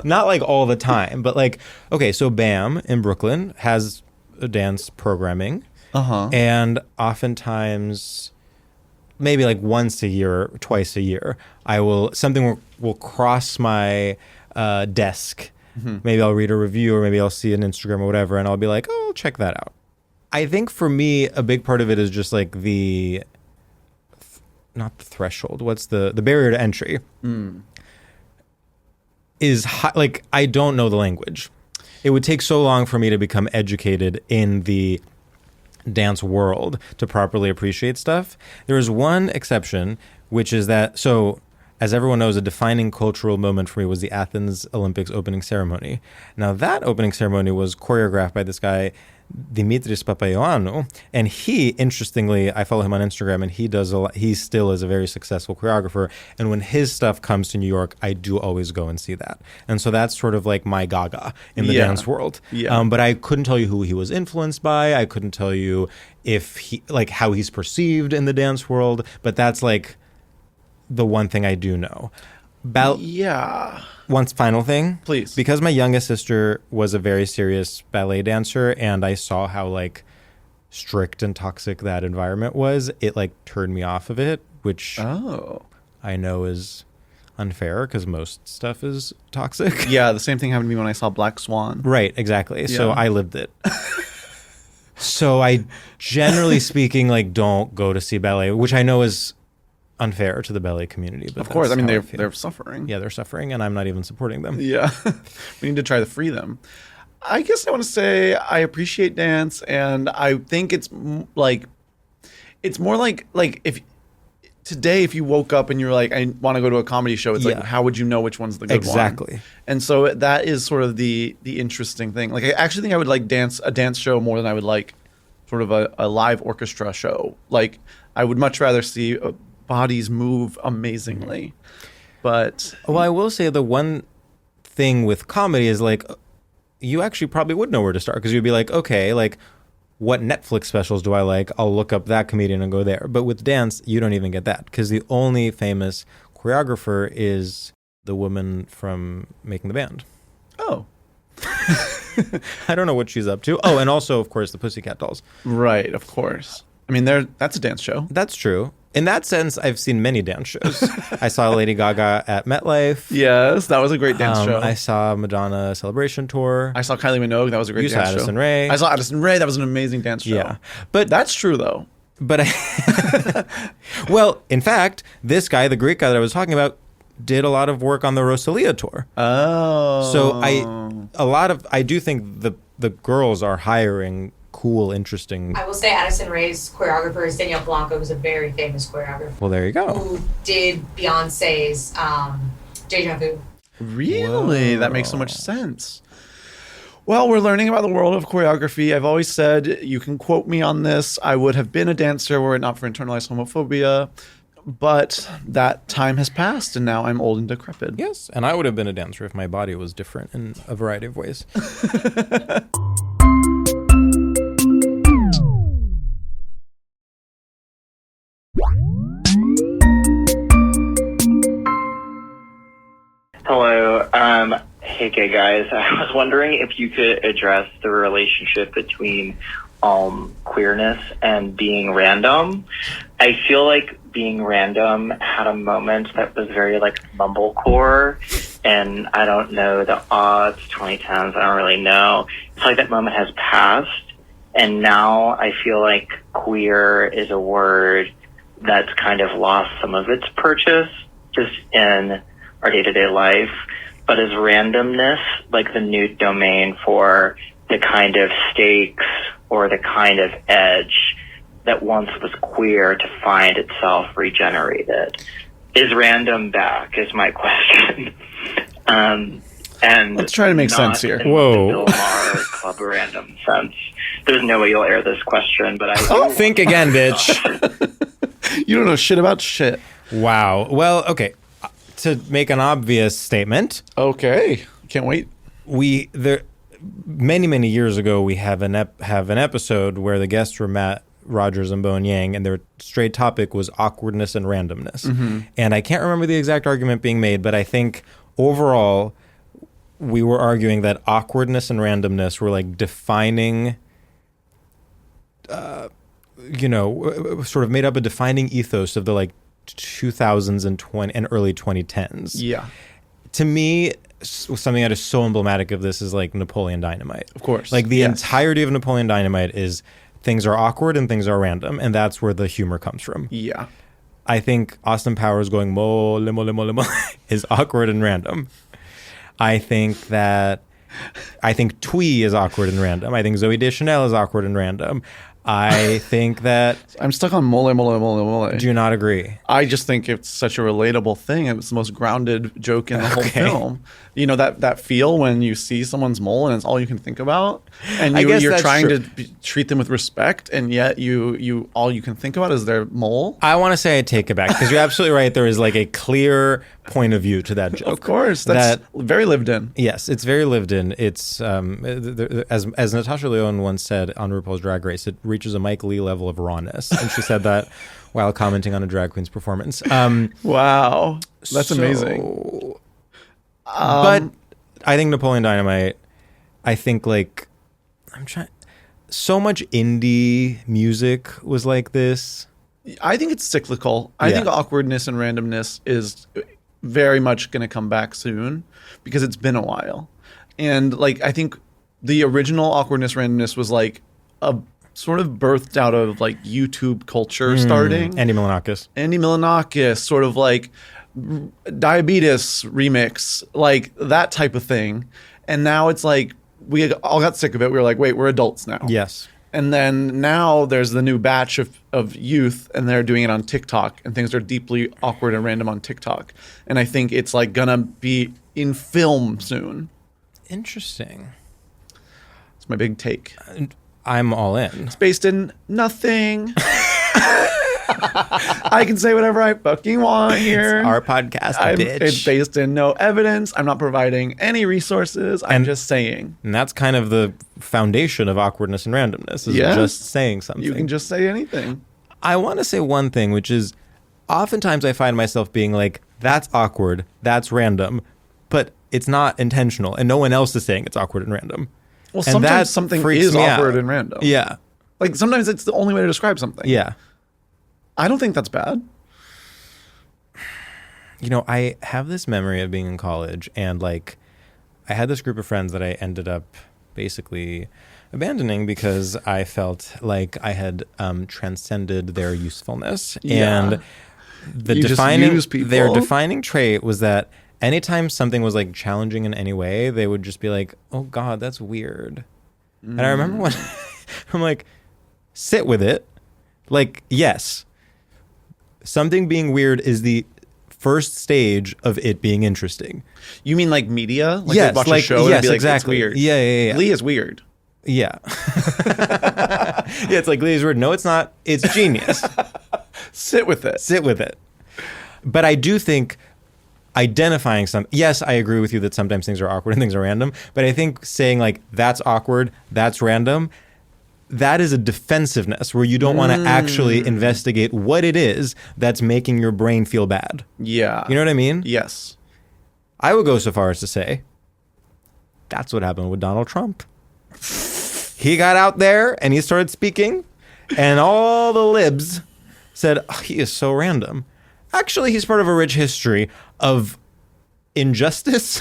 like all the time, but like, okay, so BAM in Brooklyn has a dance programming. Uh-huh. And oftentimes, maybe like once a year, twice a year, something will cross my desk. Maybe I'll read a review or maybe I'll see an Instagram or whatever, and I'll be like, oh, I'll check that out. I think for me, a big part of it is just like not the threshold. What's the barrier to entry? Is high, like, I don't know the language. It would take so long for me to become educated in the dance world to properly appreciate stuff. There is one exception, which is that, so as everyone knows, a defining cultural moment for me was the Athens Olympics opening ceremony. Now, that opening ceremony was choreographed by this guy, Dimitris Papaioannou, and he, interestingly, I follow him on Instagram, and he does a lot. He still is a very successful choreographer, and when his stuff comes to New York, I do always go and see that. And so that's sort of like my gaga in the dance world. But I couldn't tell you who he was influenced by. I couldn't tell you if he, like, how he's perceived in the dance world. But that's like the one thing I do know. One final thing, please. Because my youngest sister was a very serious ballet dancer, and I saw how like strict and toxic that environment was, it like turned me off of it, which I know is unfair because most stuff is toxic. Yeah, the same thing happened to me when I saw Black Swan. Right, exactly. Yeah. So I lived it. So I, generally speaking, like don't go to see ballet, which I know is unfair to the ballet community. But of course, I mean, they're suffering. Yeah, they're suffering, and I'm not even supporting them. Yeah, we need to try to free them. I guess I want to say I appreciate dance, and I think it's more like if today, if you woke up and you're like, I want to go to a comedy show, it's like, how would you know which one's the good one? Exactly. And so that is sort of the interesting thing. Like, I actually think I would like a dance show more than I would like sort of a live orchestra show. Like, I would much rather see bodies move amazingly. But well, I will say the one thing with comedy is like you actually probably would know where to start, because you'd be like, okay, like what Netflix specials do I like? I'll look up that comedian and go there. But with dance, you don't even get that, because the only famous choreographer is the woman from Making the Band. Oh. I don't know what she's up to. Oh, and also, of course, the Pussycat Dolls. Right, of course. I mean, that's a dance show. That's true. In that sense, I've seen many dance shows. I saw Lady Gaga at MetLife. Yes, that was a great dance show. I saw Madonna Celebration Tour. I saw Kylie Minogue. That was a great dance show. Addison Rae. I saw Addison Rae. That was an amazing dance show. Yeah. But that's true, though. But well, in fact, this guy, the Greek guy that I was talking about, did a lot of work on the Rosalia tour. Oh. So I do think the girls are hiring cool, interesting. I will say Addison Rae's choreographer is Danielle Blanco, who's a very famous choreographer. Well, there you go. Who did Beyonce's Deja Vu. Really? Whoa. That makes so much sense. Well, we're learning about the world of choreography. I've always said, you can quote me on this, I would have been a dancer were it not for internalized homophobia. But that time has passed, and now I'm old and decrepit. Yes, and I would have been a dancer if my body was different in a variety of ways. Hello. Hey, gay guys. I was wondering if you could address the relationship between queerness and being random. I feel like being random had a moment that was very like mumblecore, and I don't know the odds, 2010s, I don't really know. It's like that moment has passed, and now I feel like queer is a word that's kind of lost some of its purchase just in our day-to-day life, but is randomness like the new domain for the kind of stakes or the kind of edge that once was queer to find itself regenerated? Is random back is my question. And let's try to make sense here. Whoa. Bill Maher Club Random sense. There's no way you'll air this question, but I think again, bitch. You don't know shit about shit. Wow. Well, okay. To make an obvious statement. Okay. Can't wait. Many years ago, we have an episode where the guests were Matt Rogers and Bowen Yang, and their straight topic was awkwardness and randomness. Mm-hmm. And I can't remember the exact argument being made, but I think overall we were arguing that awkwardness and randomness were like defining, sort of made up a defining ethos of the like 2000s and early 2010s. Yeah. To me, something that is so emblematic of this is like Napoleon Dynamite. Of course. Like the Yes. entirety of Napoleon Dynamite is things are awkward and things are random, and that's where the humor comes from. Yeah. I think Austin Powers going mole, mole is awkward and random. I think Twee is awkward and random. I think Zooey Deschanel is awkward and random. I think that... I'm stuck on mole. Do you not agree? I just think it's such a relatable thing. It was the most grounded joke in the whole film. You know, that feel when you see someone's mole and it's all you can think about, and I guess you're that's trying true. to treat them with respect, and yet you all you can think about is their mole. I want to say I take it back because you're absolutely right. There is like a clear point of view to that joke. Of course, that's very lived in. Yes, it's very lived in. It's as Natasha Lyonne once said on RuPaul's Drag Race, it reaches a Mike Lee level of rawness, and she said that while commenting on a drag queen's performance. Wow, that's amazing. But I think Napoleon Dynamite. I think like so much indie music was like this. I think it's cyclical. I think awkwardness and randomness is very much going to come back soon because it's been a while. And like I think the original awkwardness randomness was like a sort of birthed out of like YouTube culture starting. Andy Milonakis, sort of like diabetes remix, like that type of thing. And now it's like we all got sick of it. We were like, wait, we're adults now. Yes. And then now there's the new batch of youth, and they're doing it on TikTok, and things are deeply awkward and random on TikTok. And I think it's like gonna be in film soon. Interesting. It's my big take. I'm all in. It's based in nothing. I can say whatever I fucking want here. It's our podcast, bitch. It's based in no evidence. I'm not providing any resources. I'm just saying. And that's kind of the foundation of awkwardness and randomness, is just saying something. You can just say anything. I want to say one thing, which is oftentimes I find myself being like, that's awkward, that's random, but it's not intentional, and no one else is saying it's awkward and random. Well, and sometimes something is awkward out. and random. Yeah. Like sometimes it's the only way to describe something. Yeah. I don't think that's bad. You know, I have this memory of being in college, and like I had this group of friends that I ended up basically abandoning because I felt like I had transcended their usefulness. Yeah. And You just use people. their defining trait was that anytime something was like challenging in any way, they would just be like, "Oh God, that's weird." And I remember when I'm like, sit with it. Like, yes, something being weird is the first stage of it being interesting. You mean like media? Like Yes, they'd watch like- a show and yes, be like, exactly. it's weird. Yeah. Glee is weird. Yeah. Yeah, it's like Lee's word. No, it's not. It's genius. Sit with it. Sit with it. But I do think identifying some, yes, I agree with you that sometimes things are awkward and things are random, but I think saying like, that's awkward, that's random, that is a defensiveness where you don't want to actually investigate what it is that's making your brain feel bad. Yeah. You know what I mean? Yes. I would go so far as to say that's what happened with Donald Trump. He got out there and he started speaking, and all the libs said, oh, he is so random. Actually, he's part of a rich history of injustice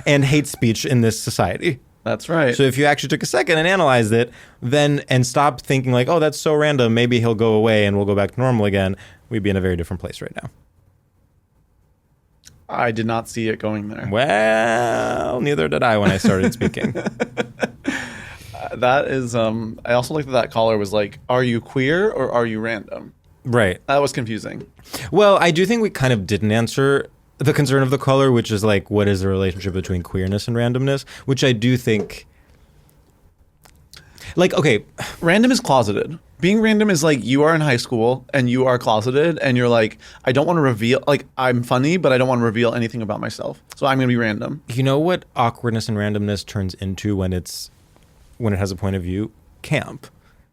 and hate speech in this society. That's right. So if you actually took a second and analyzed it, then and stopped thinking like, oh, that's so random, maybe he'll go away and we'll go back to normal again, we'd be in a very different place right now. I did not see it going there. Well, neither did I when I started speaking. That is, I also like that caller was like, are you queer or are you random? Right. That was confusing. Well, I do think we kind of didn't answer the concern of the caller, which is like, what is the relationship between queerness and randomness? Which I do think, like, okay. Random is closeted. Being random is like you are in high school and you are closeted and you're like, I don't want to reveal, like, I'm funny, but I don't want to reveal anything about myself. So I'm going to be random. You know what awkwardness and randomness turns into when it has a point of view? Camp.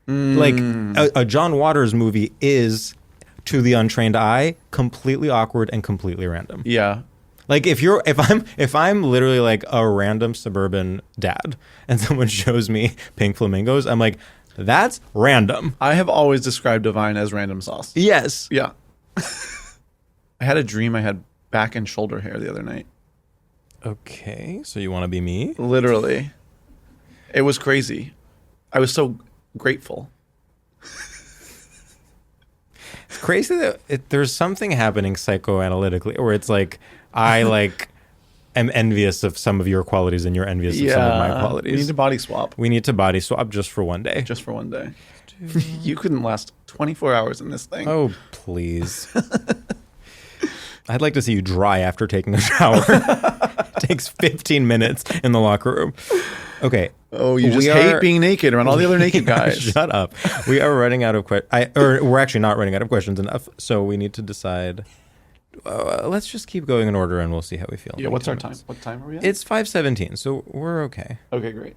Like a John Waters movie is, to the untrained eye, completely awkward and completely random. Yeah. Like if I'm literally like a random suburban dad and someone shows me Pink Flamingos, I'm like, that's random. I have always described Divine as random sauce. Yes. Yeah. I had a dream I had back and shoulder hair the other night. Okay, so you want to be me? Literally. It was crazy. I was so grateful. It's crazy that there's something happening psychoanalytically where it's like, I like am envious of some of your qualities and you're envious of some of my qualities. We need to body swap. We need to body swap just for one day. Just for one day. You couldn't last 24 hours in this thing. Oh, please. I'd like to see you dry after taking a shower. It takes 15 minutes in the locker room. Okay. Oh, you just hate being naked around all the other naked guys. Shut up. We are running out of questions. We're actually not running out of questions enough. So we need to decide. Let's just keep going in order and we'll see how we feel. Yeah, what's our time? What time are we at? It's 5:17, so we're okay. Okay, great.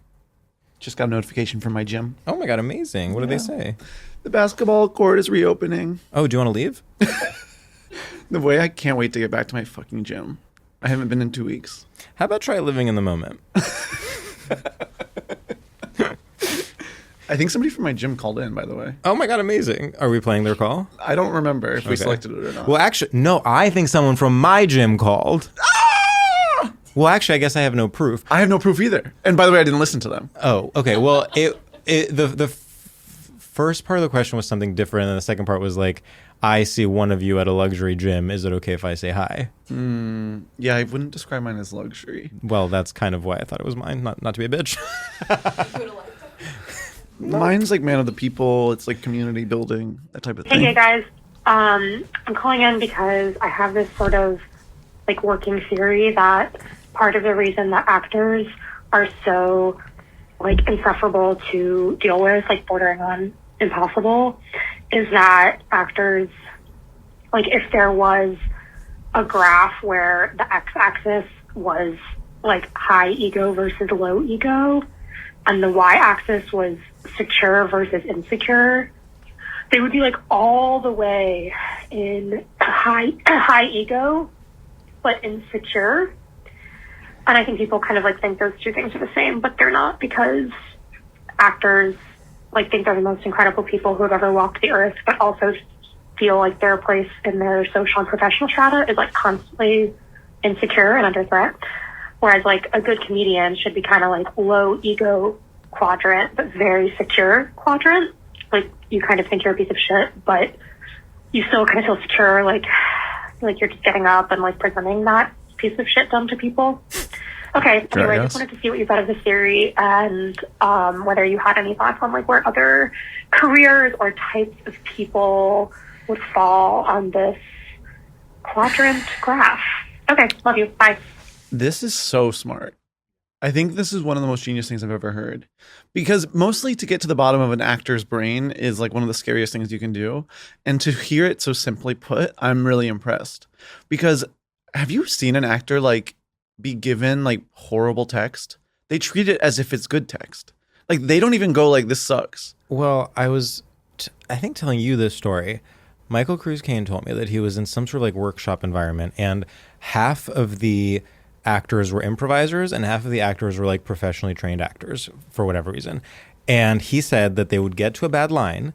Just got a notification from my gym. Oh my God, amazing. What did they say? The basketball court is reopening. Oh, do you want to leave? The way I can't wait to get back to my fucking gym. I haven't been in 2 weeks. How about try living in the moment? I think somebody from my gym called in, by the way. Oh my God, amazing. Are we playing their call? I don't remember if we selected it or not. Well, actually, no, I think someone from my gym called. Ah! Well, actually, I guess I have no proof. I have no proof either. And by the way, I didn't listen to them. Oh, okay. Well, the first part of the question was something different, and the second part was like, I see one of you at a luxury gym. Is it okay if I say hi? Yeah, I wouldn't describe mine as luxury. Well, that's kind of why I thought it was mine, not to be a bitch. Mine's like man of the people. It's like community building, that type of thing. Hey guys, I'm calling in because I have this sort of like working theory that part of the reason that actors are so like insufferable to deal with, like bordering on impossible, is that actors, like if there was a graph where the x-axis was like high ego versus low ego and the y-axis was secure versus insecure, they would be like all the way in high ego but insecure. And I think people kind of like think those two things are the same, but they're not, because actors like think they're the most incredible people who have ever walked the earth, but also feel like their place in their social and professional strata is like constantly insecure and under threat. Whereas like a good comedian should be kind of like low ego quadrant, but very secure quadrant. Like you kind of think you're a piece of shit, but you still kind of feel secure, like you're just getting up and like presenting that piece of shit dumb to people. Okay, Sure, anyway, I yes. just wanted to see what you thought of this theory and whether you had any thoughts on like where other careers or types of people would fall on this quadrant graph. Okay, love you. Bye. This is so smart. I think this is one of the most genius things I've ever heard. Because mostly to get to the bottom of an actor's brain is like one of the scariest things you can do. And to hear it so simply put, I'm really impressed. Because have you seen an actor like be given like horrible text? They treat it as if it's good text. Like they don't even go like, this sucks. Well, I was, I think, telling you this story. Michael Cruz Kane told me that he was in some sort of like workshop environment, and half of the actors were improvisers and half of the actors were like professionally trained actors for whatever reason. And he said that they would get to a bad line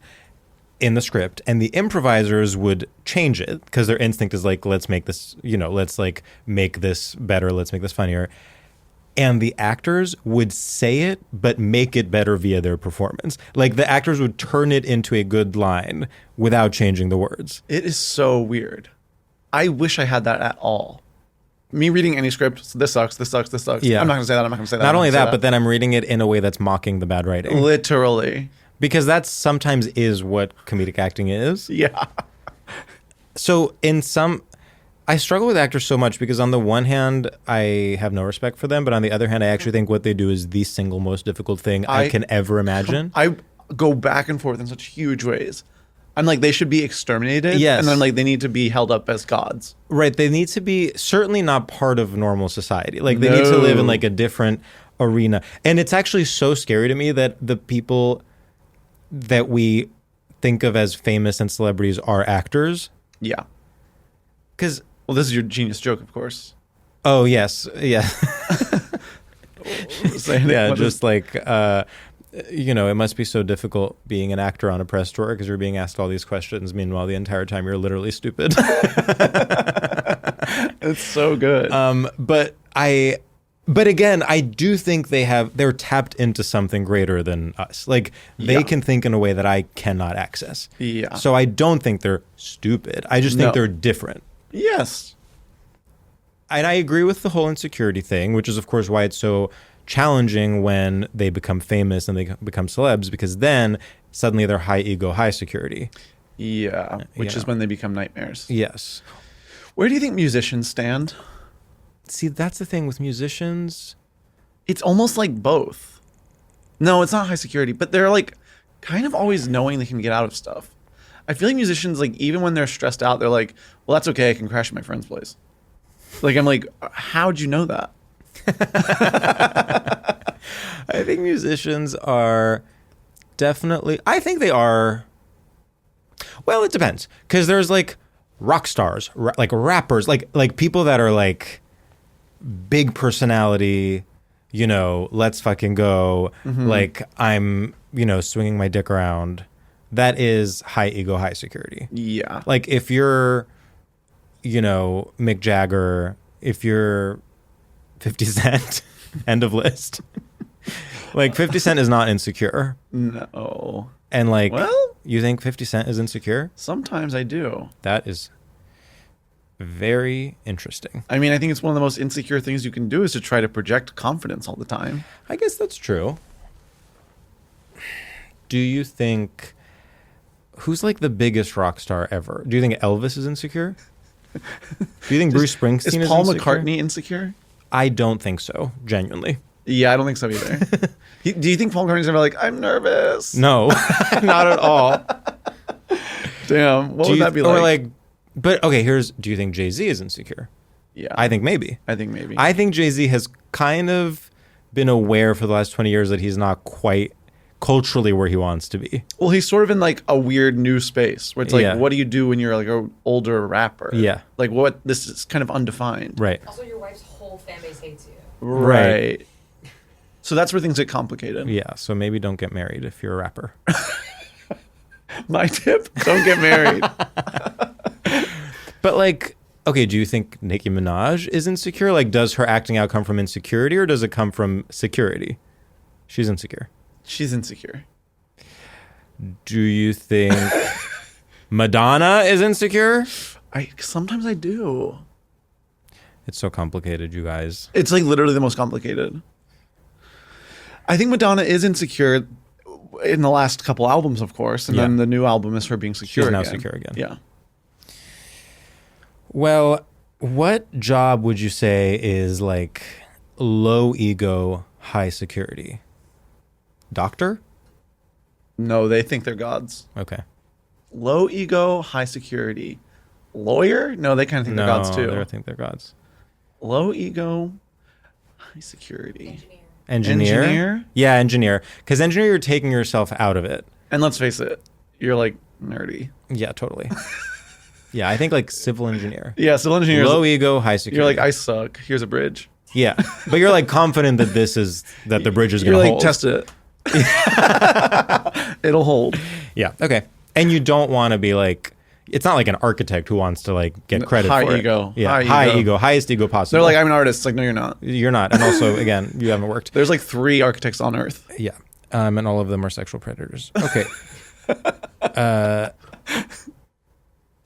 in the script and the improvisers would change it because their instinct is like, let's make this, let's like make this better. Let's make this funnier. And the actors would say it, but make it better via their performance. Like the actors would turn it into a good line without changing the words. It is so weird. I wish I had that at all. Me reading any script, this sucks, this sucks, this sucks. Yeah. I'm not going to say that, I'm not going to say that. Not I'm not only gonna say that, but then I'm reading it in a way that's mocking the bad writing. Literally. Because that sometimes is what comedic acting is. Yeah. So I struggle with actors so much because on the one hand, I have no respect for them, but on the other hand, I actually think what they do is the single most difficult thing I can ever imagine. I go back and forth in such huge ways. I'm like, they should be exterminated. Yes. And then like, they need to be held up as gods. Right. They need to be certainly not part of normal society. Like they need to live in like a different arena. And it's actually so scary to me that the people that we think of as famous and celebrities are actors. Yeah. Because, well, this is your genius joke, of course. Oh, yes. Yeah. Yeah, just like, it must be so difficult being an actor on a press tour because you're being asked all these questions. Meanwhile, the entire time you're literally stupid. It's so good. But But again, I do think they're tapped into something greater than us. Like they can think in a way that I cannot access. Yeah. So I don't think they're stupid. I just think they're different. Yes. And I agree with the whole insecurity thing, which is of course why it's so challenging when they become famous and they become celebs, because then suddenly they're high ego, high security. Yeah. Which is when they become nightmares. Yes. Where do you think musicians stand? See, that's the thing with musicians. It's almost like both. No, it's not high security, but they're like kind of always knowing they can get out of stuff. I feel like musicians, like even when they're stressed out, they're like, well, that's okay. I can crash at my friend's place. Like, I'm like, how'd you know that? I think musicians are definitely, I think they are, well, it depends. Because there's like rock stars, like rappers, like people that are like big personality, you know, let's fucking go. Like I'm, you know, swinging my dick around. That is high ego, high security. Yeah. Like if you're, you know, Mick Jagger, if you're 50 Cent, end of list. Like 50 Cent is not insecure. No. And like, well, you think 50 Cent is insecure? Sometimes I do. That is very interesting. I mean, I think it's one of the most insecure things you can do is to try to project confidence all the time. I guess that's true. Do you think, who's like the biggest rock star ever? Do you think Elvis is insecure? Do you think Bruce Springsteen is Paul insecure? McCartney insecure? I don't think so, genuinely. Yeah, I don't think so either. Do you think Paul McCartney's ever like, I'm nervous? No, not at all. Damn, what would that be like? Or like, but okay, do you think Jay-Z is insecure? Yeah. I think maybe. I think Jay-Z has kind of been aware for the last 20 years that he's not quite culturally where he wants to be. Well, he's sort of in like a weird new space where it's like, what do you do when you're like an older rapper? Yeah. Like this is kind of undefined. Right. Also, your wife's whole fan base hates you. Right. So that's where things get complicated. Yeah. So maybe don't get married if you're a rapper. My tip, don't get married. But like, okay, do you think Nicki Minaj is insecure? Like, does her acting out come from insecurity or does it come from security? She's insecure. She's insecure. Do you think Madonna is insecure? Sometimes I do. It's so complicated, you guys. It's like literally the most complicated. I think Madonna is insecure in the last couple albums, of course, and then the new album is her being secure. She's now secure again. Yeah. Well, what job would you say is like low ego, high security? Doctor? No, they think they're gods. Okay. Low ego, high security. Lawyer? No, they kind of think they're gods too. They think they're gods. Low ego, high security. Engineer? Yeah, engineer. Because engineer, you're taking yourself out of it. And let's face it, you're like nerdy. Yeah, totally. Yeah, I think like civil engineer. Yeah, civil engineer. Low ego, high security. You're like, I suck. Here's a bridge. Yeah, but you're like confident that the bridge is going to hold. You're like, test it. It'll hold. Yeah, okay. And you don't want to be like, it's not like an architect who wants to like get credit for it. High ego. Yeah, high ego, highest ego possible. They're like, I'm an artist. It's like, no, you're not. You're not. And also, again, you haven't worked. There's like 3 architects on Earth. Yeah. And all of them are sexual predators. Okay.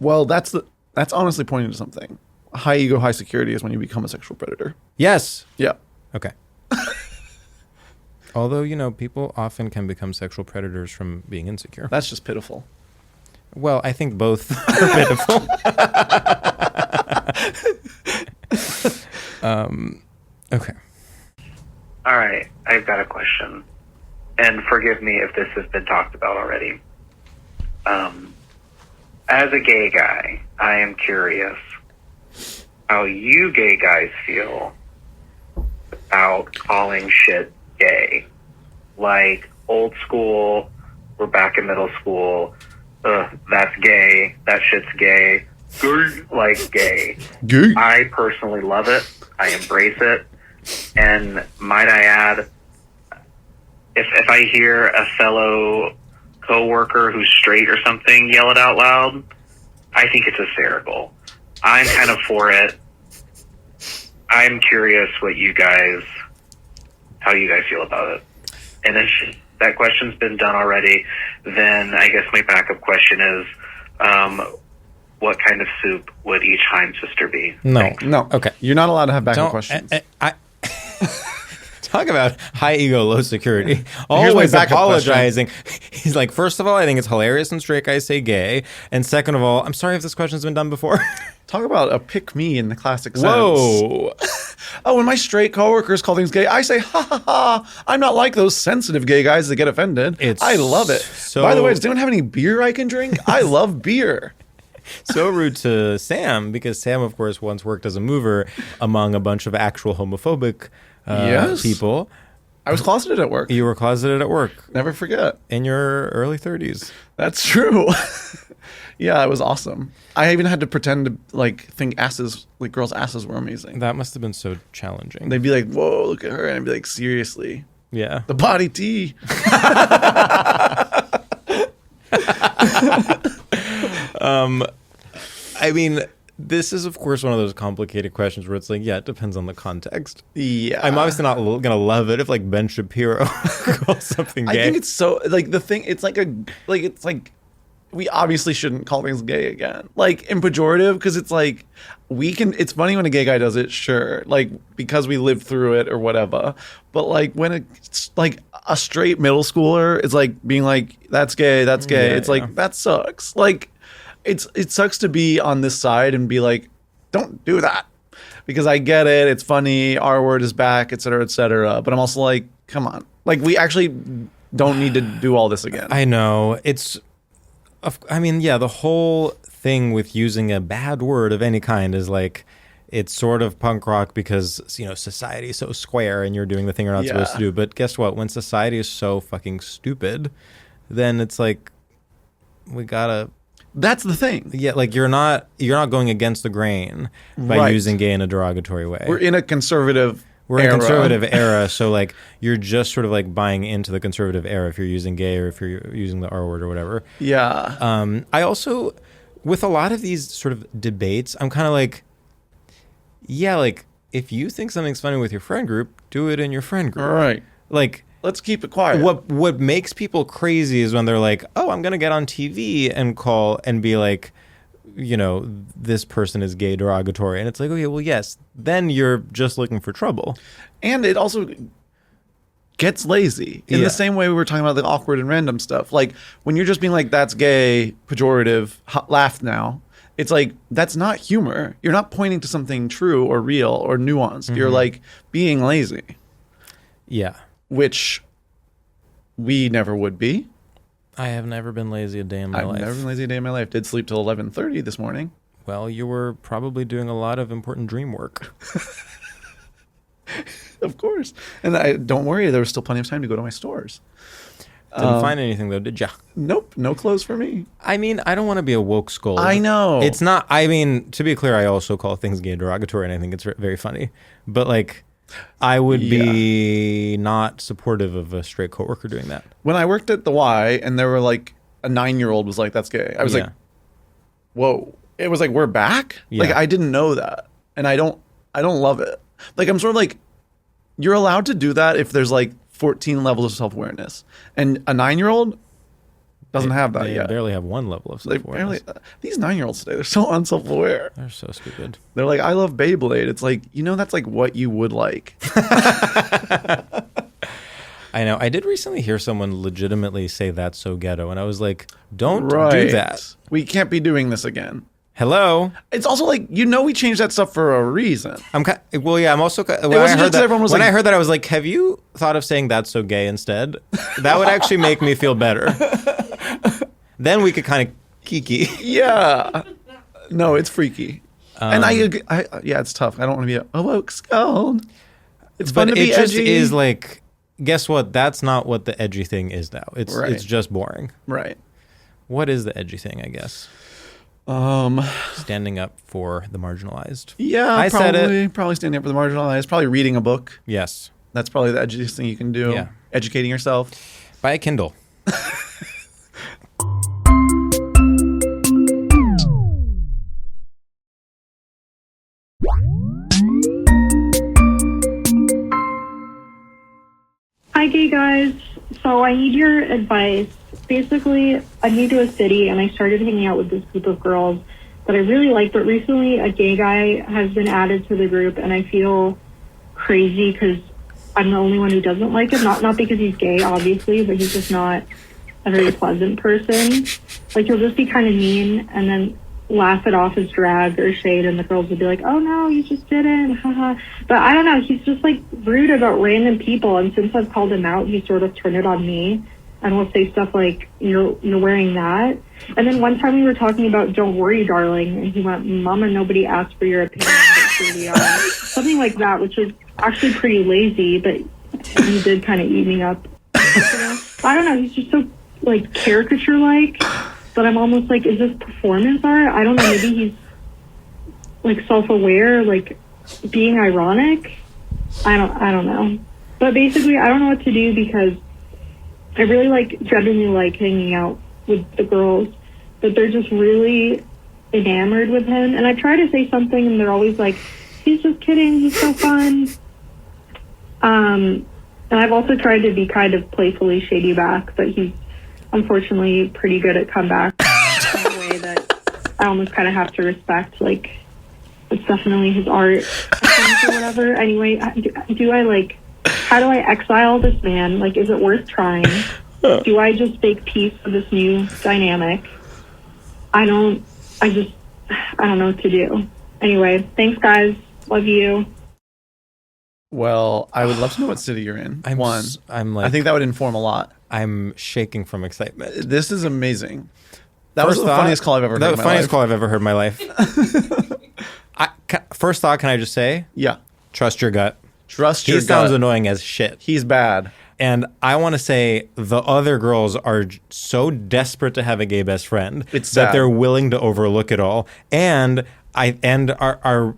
Well, that's honestly pointing to something. High ego, high security is when you become a sexual predator. Yes. Yeah. Okay. Although, you know, people often can become sexual predators from being insecure. That's just pitiful. Well, I think both are pitiful. Okay. All right, I've got a question. And forgive me if this has been talked about already. As a gay guy, I am curious how you gay guys feel about calling shit gay. Like old school, we're back in middle school, that's gay, that shit's gay, like gay. Gay. I personally love it. I embrace it. And might I add, if I hear a fellow coworker who's straight or something yell it out loud, I think it's hysterical. I'm kind of for it. I'm curious how you guys feel about it. And if that question's been done already, then I guess my backup question is, what kind of soup would each Heim sister be? No. No. Okay. You're not allowed to have backup questions. Talk about high ego, low security. Here's my Always backup apologizing. He's like, first of all, I think it's hilarious when straight guys say gay. And second of all, I'm sorry if this question's been done before. Talk about a pick me in the classic sense. Whoa. Oh, when my straight coworkers call things gay, I say, ha ha ha. I'm not like those sensitive gay guys that get offended. I love it. so- By the way, does anyone have any beer I can drink? I love beer. So rude to Sam, because Sam, of course, once worked as a mover among a bunch of actual homophobic people. I was closeted at work. You were closeted at work. Never forget. In your early 30s. That's true. Yeah, it was awesome. I even had to pretend to think girls' asses were amazing. That must have been so challenging. They'd be like, "Whoa, look at her," and I'd be like, "Seriously." Yeah. The body tea. I mean, this is, of course, one of those complicated questions where it's like, yeah, it depends on the context. Yeah. I'm obviously not going to love it if, Ben Shapiro calls something gay. I think it's so, the thing, it's we obviously shouldn't call things gay again. In pejorative, because it's it's funny when a gay guy does it, sure. Because we lived through it or whatever. But, when it's, a straight middle schooler is, being that's gay, that's gay. Yeah, it's yeah. that sucks. It sucks to be on this side and be don't do that. Because I get it, it's funny, R word is back, et cetera, et cetera. But I'm also come on. We actually don't need to do all this again. I know. The whole thing with using a bad word of any kind is it's sort of punk rock because, society is so square and you're doing the thing you're not supposed to do. But guess what? When society is so fucking stupid, then it's we gotta... That's the thing. Yeah, you're not going against the grain by using gay in a derogatory way. We're in a conservative We're in a conservative era, so you're just sort of buying into the conservative era if you're using gay or if you're using the R word or whatever. Yeah. I also, with a lot of these sort of debates, I'm kind of if you think something's funny with your friend group, do it in your friend group. All right. Let's keep it quiet. What makes people crazy is when they're oh, I'm going to get on TV and call and be this person is gay derogatory. And it's okay, well, yes, then you're just looking for trouble. And it also gets lazy in the same way we were talking about the awkward and random stuff. When you're just being that's gay, pejorative, laugh now. It's that's not humor. You're not pointing to something true or real or nuanced. Mm-hmm. You're being lazy. Yeah. Which we never would be. I have never been lazy a day in my life. I've never been lazy a day in my life. Did sleep till 11:30 this morning. Well, you were probably doing a lot of important dream work. Of course. And don't worry, there was still plenty of time to go to my stores. Didn't find anything, though, did ya? Nope. No clothes for me. I mean, I don't want to be a woke scold. I know. It's not, to be clear, I also call things gay derogatory, and I think it's very funny. But, I would be not supportive of a straight coworker doing that. When I worked at the Y and there were a 9-year-old was that's gay. I was whoa. It was we're back? Yeah. I didn't know that. And I don't love it. I'm sort of you're allowed to do that if there's 14 levels of self-awareness. And a 9-year-old doesn't have that yet. They barely have one level of self-awareness. These 9-year-olds today, they're so unself-aware. They're so stupid. They're I love Beyblade. It's that's what you would like. I know. I did recently hear someone legitimately say that's so ghetto. And I was don't do that. We can't be doing this again. Hello. It's also we changed that stuff for a reason. I'm also when I heard that I was have you thought of saying that's so gay instead? That would actually make me feel better. Then we could kind of kiki. Yeah. No, it's freaky. And it's tough. I don't want to be a woke scold. It's fun to be edgy. It just is guess what? That's not what the edgy thing is now. It's just boring. Right. What is the edgy thing, I guess? Standing up for the marginalized. Yeah, I said it. Probably standing up for the marginalized. Probably reading a book. Yes. That's probably the edgiest thing you can do. Yeah. Educating yourself. Buy a Kindle. guys. So I need your advice. Basically, I'm new to a city, and I started hanging out with this group of girls that I really like, but recently a gay guy has been added to the group, and I feel crazy because I'm the only one who doesn't like him. Not because he's gay, obviously, but he's just not a very pleasant person. Like, he'll just be kind of mean and then laugh it off as drag or shade, and the girls will be like, oh no, you just didn't, haha. But I don't know, he's just like rude about random people, and since I've called him out, he sort of turned it on me and will say stuff like, you're wearing that. And then one time we were talking about don't worry, darling, and he went, Mama, nobody asked for your opinion, but here we are. Something like that, which was actually pretty lazy, but he did kind of eat me up. I don't know, he's just so like caricature-like that I'm almost like, is this performance art? I don't know, maybe he's like self-aware, like being ironic. I don't know. But basically, I don't know what to do because I really genuinely like hanging out with the girls, but they're just really enamored with him. And I try to say something, and they're always like, he's just kidding, he's so fun. And I've also tried to be kind of playfully shady back, but he's unfortunately pretty good at comeback in a way that I almost kind of have to respect. Like, it's definitely his art or whatever. Anyway, how do I exile this man? Like, is it worth trying? Do I just make peace with this new dynamic? I don't know what to do. Anyway, thanks guys. Love you. Well, I would love to know what city you're in. I think that would inform a lot. I'm shaking from excitement. This is amazing. That was the funniest call I've ever heard in my life. The funniest call I've ever heard in my life. First thought, can I just say? Yeah. Trust your gut. Trust your gut. He sounds annoying as shit. He's bad. And I want to say the other girls are so desperate to have a gay best friend that they're willing to overlook it all. And are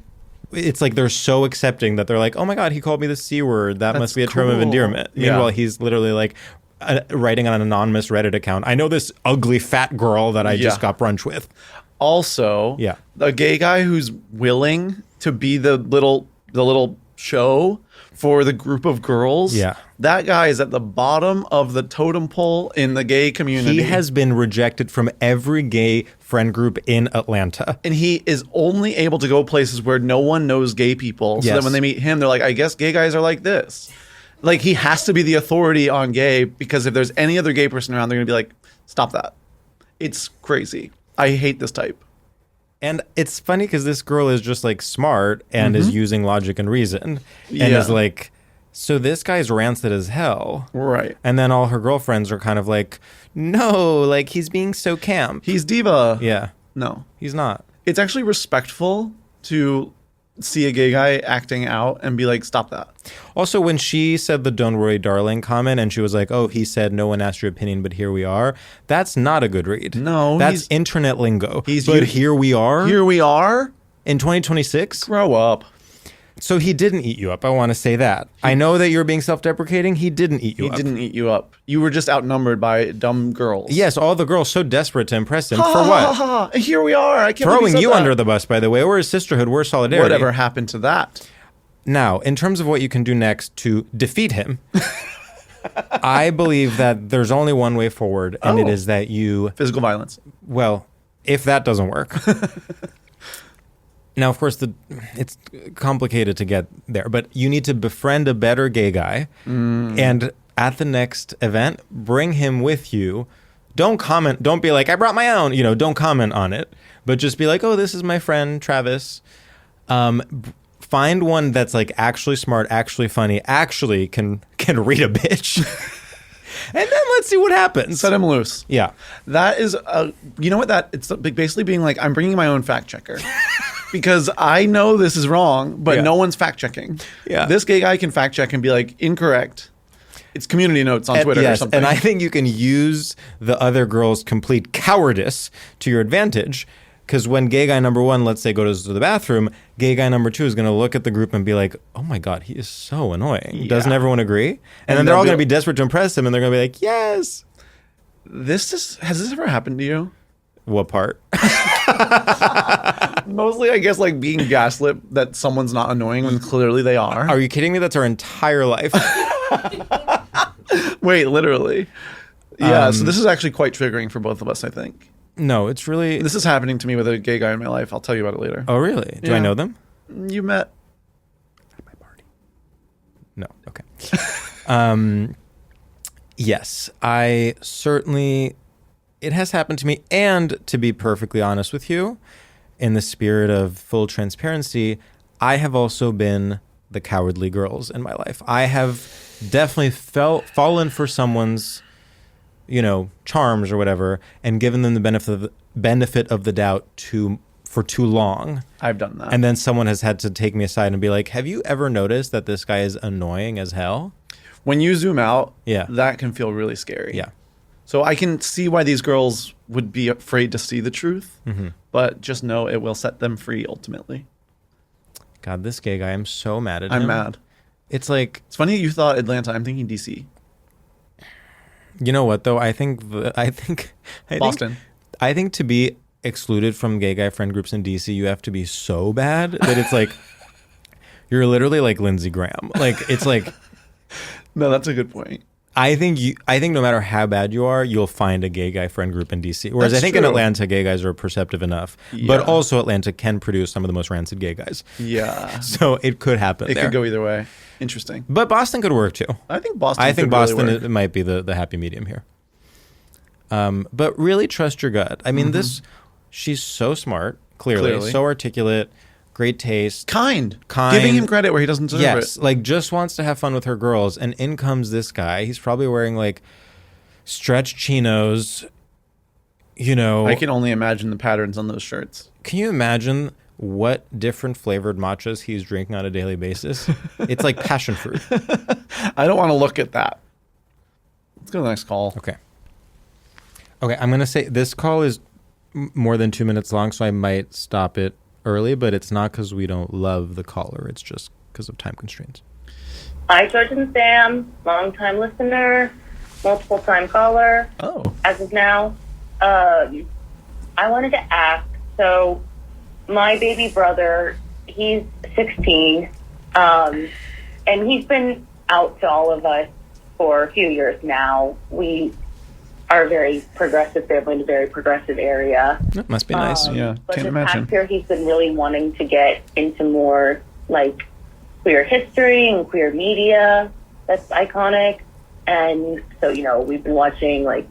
it's like they're so accepting that they're like, oh my God, he called me the C word. That must be a term of endearment. Yeah. Meanwhile, he's literally like writing on an anonymous Reddit account. I know this ugly fat girl that I just got brunch with. Also, a gay guy who's willing to be the little show for the group of girls. Yeah. That guy is at the bottom of the totem pole in the gay community. He has been rejected from every gay friend group in Atlanta. And he is only able to go places where no one knows gay people. So that when they meet him, they're like, I guess gay guys are like this. Like, he has to be the authority on gay, because if there's any other gay person around, they're going to be like, stop that. It's crazy. I hate this type. And it's funny because this girl is just like smart and is using logic and reason and is like, so this guy's rancid as hell. Right. And then all her girlfriends are kind of like, no, like he's being so camp. He's diva. Yeah. No. He's not. It's actually respectful to see a gay guy acting out and be like, stop that. Also, when she said the don't worry, darling comment and she was like, oh, he said no one asked your opinion, but here we are. That's not a good read. No. That's internet lingo. But here we are. Here we are? In 2026? Grow up. So he didn't eat you up. I want to say that. I know that you're being self-deprecating. He didn't eat you up. He didn't eat you up. You were just outnumbered by dumb girls. Yes, all the girls so desperate to impress him. For what? Here we are. I can't Throwing you that. Under the bus, by the way. We're sisterhood. We're solidarity. Whatever happened to that? Now, in terms of what you can do next to defeat him, I believe that there's only one way forward, and it is that you... Physical violence. Well, if that doesn't work... Now, of course, it's complicated to get there, but you need to befriend a better gay guy, and at the next event, bring him with you. Don't comment. Don't be like, I brought my own. Don't comment on it, but just be like, oh, this is my friend Travis. Find one that's like actually smart, actually funny, actually can read a bitch. And then let's see what happens. Set him loose. Yeah. That is, it's basically being like, I'm bringing my own fact checker. Because I know this is wrong, but no one's fact checking. Yeah. This gay guy can fact check and be like, incorrect. It's community notes on Twitter or something. And I think you can use the other girl's complete cowardice to your advantage. Because when gay guy number one, let's say, goes to the bathroom, gay guy number two is going to look at the group and be like, oh my God, he is so annoying. Yeah. Doesn't everyone agree? And then they're all going to be desperate to impress him, and they're going to be like, yes. Has this ever happened to you? What part? Mostly, I guess, like being gaslit that someone's not annoying when clearly they are. Are you kidding me? That's our entire life. Wait, literally. Yeah, so this is actually quite triggering for both of us, I think. No, it's really... This is happening to me with a gay guy in my life. I'll tell you about it later. Oh, really? Do I know them? You met at my party. No, okay. Yes, I certainly... It has happened to me. And to be perfectly honest with you, in the spirit of full transparency, I have also been the cowardly girls in my life. I have definitely fallen for someone's, charms or whatever, and given them the benefit of the doubt for too long. I've done that. And then someone has had to take me aside and be like, have you ever noticed that this guy is annoying as hell? When you zoom out, yeah, that can feel really scary. Yeah. So I can see why these girls would be afraid to see the truth, but just know it will set them free ultimately. God, this gay guy, I'm so mad at him. I'm mad. It's like... It's funny you thought Atlanta. I'm thinking DC. You know what, though? I think Boston. I think to be excluded from gay guy friend groups in DC, you have to be so bad that it's like... You're literally like Lindsey Graham. Like, it's like... No, that's a good point. I think no matter how bad you are, you'll find a gay guy friend group in DC. Whereas That's I think true. in Atlanta, gay guys are perceptive enough. Yeah. But also Atlanta can produce some of the most rancid gay guys. Yeah. So it could happen It there. could go either way. Interesting. But Boston could work too. I think Boston Boston really it might be the happy medium here. But really trust your gut. I mean, she's so smart, clearly, so articulate, great taste. Kind. Giving him credit where he doesn't deserve it. Yes, like just wants to have fun with her girls. And in comes this guy. He's probably wearing like stretch chinos, I can only imagine the patterns on those shirts. Can you imagine what different flavored matchas he's drinking on a daily basis? It's like passion fruit. I don't want to look at that. Let's go to the next call. Okay, I'm going to say this call is more than 2 minutes long, so I might stop it early, but it's not because we don't love the caller. It's just because of time constraints. Hi, George and Sam, long-time listener, multiple-time caller. Oh. As of now, I wanted to ask, so my baby brother, he's 16, and he's been out to all of us for a few years now. We are a very progressive family in a very progressive area. That must be nice. Yeah, But can't this imagine. past year, he's been really wanting to get into more like queer history and queer media that's iconic. And so, we've been watching like,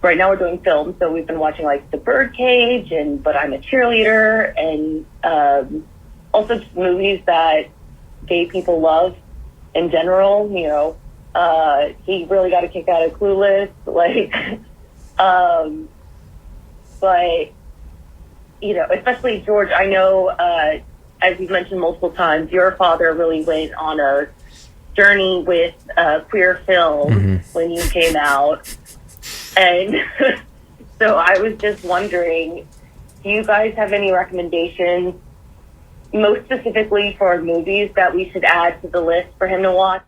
right now we're doing film, so we've been watching like The Birdcage and But I'm a Cheerleader, and also just movies that gay people love in general. He really got a kick out of Clueless, but especially George, I know, as you've mentioned multiple times, your father really went on a journey with queer film when you came out. And so I was just wondering, do you guys have any recommendations, most specifically for movies that we should add to the list for him to watch?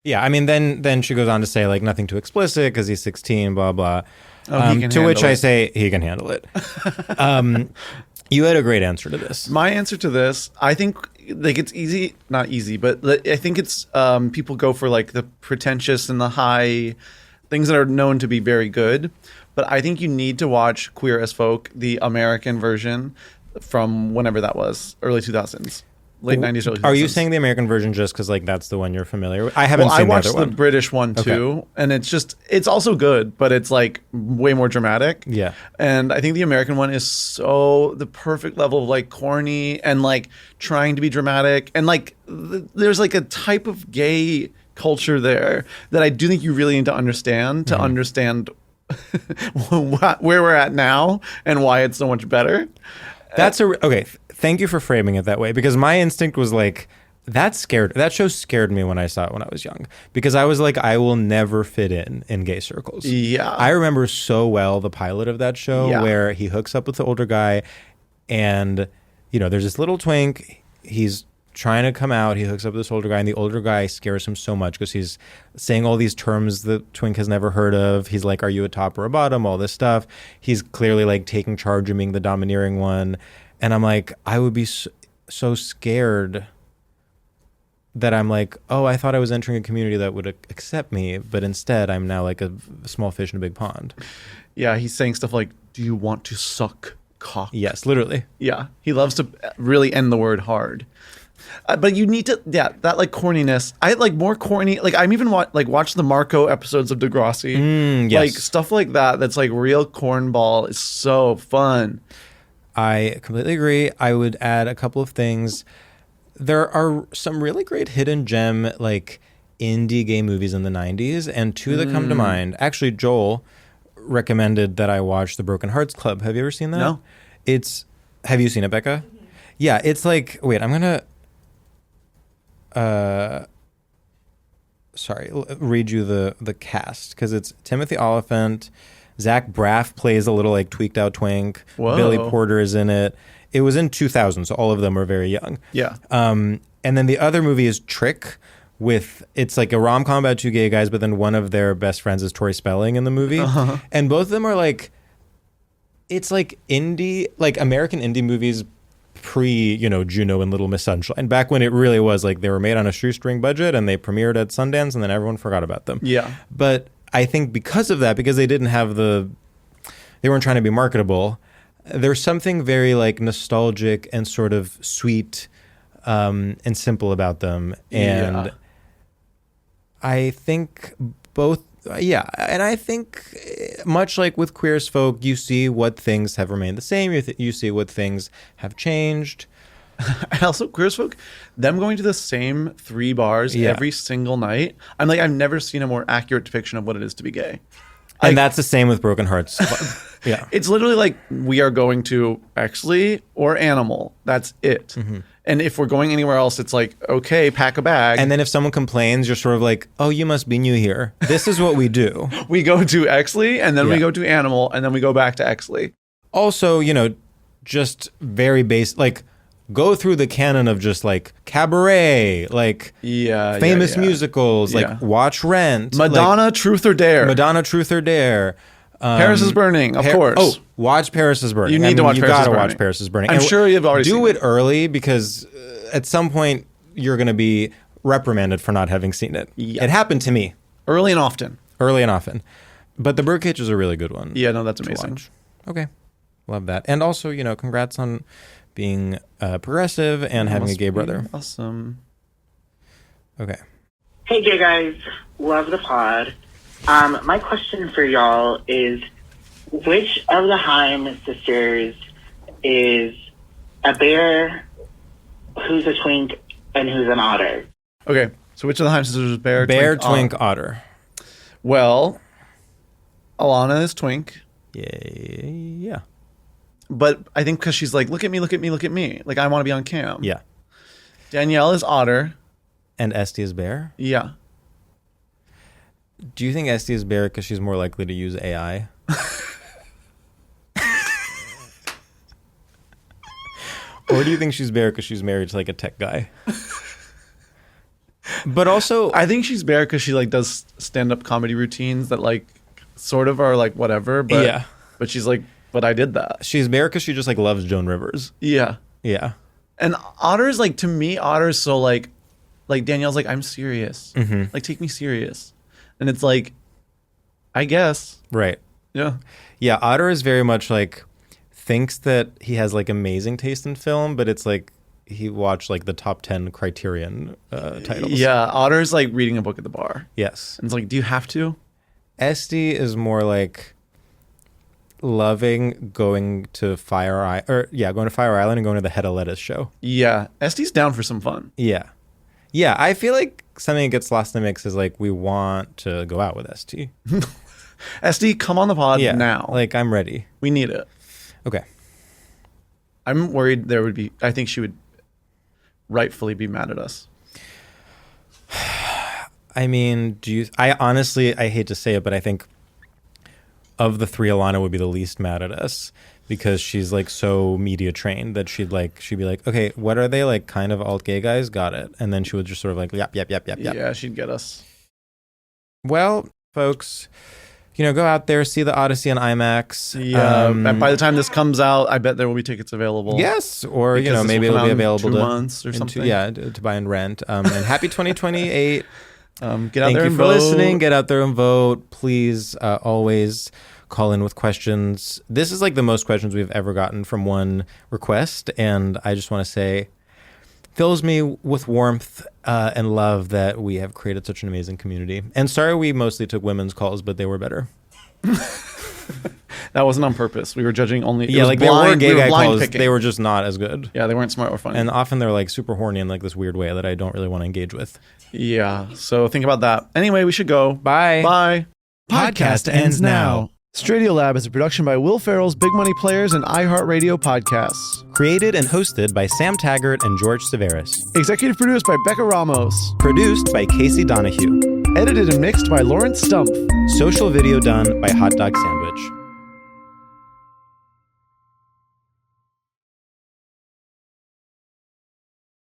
Yeah, I mean, then she goes on to say, like, nothing too explicit because he's 16, blah, blah. To which I say, he can handle it. You had a great answer to this. My answer to this, I think, like, it's easy, not easy, but I think it's people go for, like, the pretentious and the high things that are known to be very good. But I think you need to watch Queer as Folk, the American version from whenever that was, early 2000s. Late 90s, early 2000s. Are you saying the American version just because like that's the one you're familiar with? I haven't seen I watched the other one. the British one too, and it's also good, but it's like way more dramatic. Yeah. And I think the American one is so the perfect level of like corny and like trying to be dramatic, and like there's like a type of gay culture there that I do think you really need to understand understand where we're at now and why it's so much better. That's okay. Thank you for framing it that way, because my instinct was like, that show scared me when I saw it when I was young, because I was like, I will never fit in gay circles. Yeah. I remember so well the pilot of that show where he hooks up with the older guy, and there's this little twink. He's trying to come out. He hooks up with this older guy, and the older guy scares him so much because he's saying all these terms the twink has never heard of. He's like, are you a top or a bottom? All this stuff. He's clearly like taking charge and being the domineering one. And I'm like, I would be so scared that I'm like, oh, I thought I was entering a community that would accept me, but instead I'm now like a small fish in a big pond. Yeah, he's saying stuff like, do you want to suck cock? Yes, literally. Yeah, he loves to really end the word hard. But you need to, that like corniness. I like more corny. Like I'm even watch the Marco episodes of Degrassi. Yes. Like stuff like that. That's like real cornball is so fun. I completely agree. I would add a couple of things. There are some really great hidden gem like indie gay movies in the 90s, and two that come to mind. Actually, Joel recommended that I watch The Broken Hearts Club. Have you ever seen that? No. Have you seen it, Becca? Yeah, it's like, wait, I'm going to read you the cast, because it's Timothy Oliphant, Zach Braff plays a little like tweaked out twink. Whoa. Billy Porter is in it. It was in 2000, so all of them are very young. Yeah. And then the other movie is Trick. It's like a rom-com about two gay guys, but then one of their best friends is Tori Spelling in the movie. Uh-huh. And both of them are like, it's like indie, like American indie movies pre, Juno and Little Miss Sunshine. Back when it really was like they were made on a shoestring budget and they premiered at Sundance and then everyone forgot about them. Yeah. But I think because of that, because they didn't have they weren't trying to be marketable, there's something very like nostalgic and sort of sweet and simple about them. And I think both, and I think much like with Queer as Folk, you see what things have remained the same. You see what things have changed. And also, Queer as Folk, them going to the same 3 bars every single night. I'm like, I've never seen a more accurate depiction of what it is to be gay. And that's the same with Broken Hearts. Yeah. It's literally like we are going to Exley or Animal. That's it. Mm-hmm. And if we're going anywhere else, it's like, okay, pack a bag. And then if someone complains, you're sort of like, oh, you must be new here. This is what we do. We go to Exley, and then we go to Animal, and then we go back to Exley. Also, just very basic, like, go through the canon of just like cabaret, like famous musicals, like watch Rent. Madonna, like, Truth or Dare. Madonna, Truth or Dare. Paris is Burning, of course. Oh, watch Paris is Burning. You need to watch Paris is Burning. You gotta watch Paris is Burning. I'm sure you've already seen it. Do it early because at some point you're going to be reprimanded for not having seen it. Yeah. It happened to me. Early and often. But The Birdcage is a really good one. Yeah, no, that's amazing. Watch. Okay. Love that. And also, congrats on being progressive and having a gay brother. Awesome. Okay. Hey, gay guys. Love the pod. My question for y'all is, which of the Haim sisters is a bear, who's a twink, and who's an otter? Okay, so which of the Haim sisters is bear, twink, otter? Well, Alana is twink. Yeah. But I think because she's like, look at me, look at me, look at me. Like, I want to be on cam. Yeah. Danielle is otter. And Esty is bear? Yeah. Do you think Esty is bear because she's more likely to use AI? Or do you think she's bear because she's married to like a tech guy? But also, I think she's bear because she like does stand-up comedy routines that like sort of are like whatever. But but she's like, but I did that. She's bear because she just like loves Joan Rivers. Yeah. And Otter's like, to me, Otter's so like Danielle's like, I'm serious. Mm-hmm. Like, take me serious. And it's like, I guess. Right. Yeah. Yeah, Otter is very much like, thinks that he has like amazing taste in film, but it's like he watched like the top 10 Criterion titles. Yeah, Otter's like reading a book at the bar. Yes. And it's like, do you have to? Esty is more like loving going to Fire Island and going to the Hedda Lettuce show. Yeah, Esty's down for some fun. Yeah, I feel like something that gets lost in the mix is like we want to go out with Esty. Esty, come on the pod now. Like, I'm ready. We need it. Okay. I'm worried I think she would rightfully be mad at us. I mean, I honestly hate to say it, but I think of the 3, Alana would be the least mad at us because she's like so media trained that she'd be like, okay, what are they, like kind of alt gay guys? Got it. And then she would just sort of like, yep. Yeah, she'd get us. Well, folks, go out there, see the Odyssey on IMAX. Yeah, and by the time this comes out, I bet there will be tickets available. Yes, or Because maybe it'll be available 2 to months or something. to buy and rent. And happy 2028. Get out Thank there you and for vote. listening. Get out there and vote. Please always call in with questions. This is like the most questions we've ever gotten from one request, and I just want to say, fills me with warmth and love that we have created such an amazing community. And sorry we mostly took women's calls, but they were better. That wasn't on purpose. We were judging only. Yeah, like blind, they were gay guy calls. picking. They were just not as good. Yeah, they weren't smart or funny. And often they're like super horny in like this weird way that I don't really want to engage with. Yeah, so think about that. Anyway, we should go. Bye. Bye. Podcast ends now. StraightioLab is a production by Will Ferrell's Big Money Players and iHeartRadio podcasts. Created and hosted by Sam Taggart and George Civeris. Executive produced by Becca Ramos. Produced by Casey Donahue. Edited and mixed by Lawrence Stumpf. Social video done by Hot Dog Sandwich.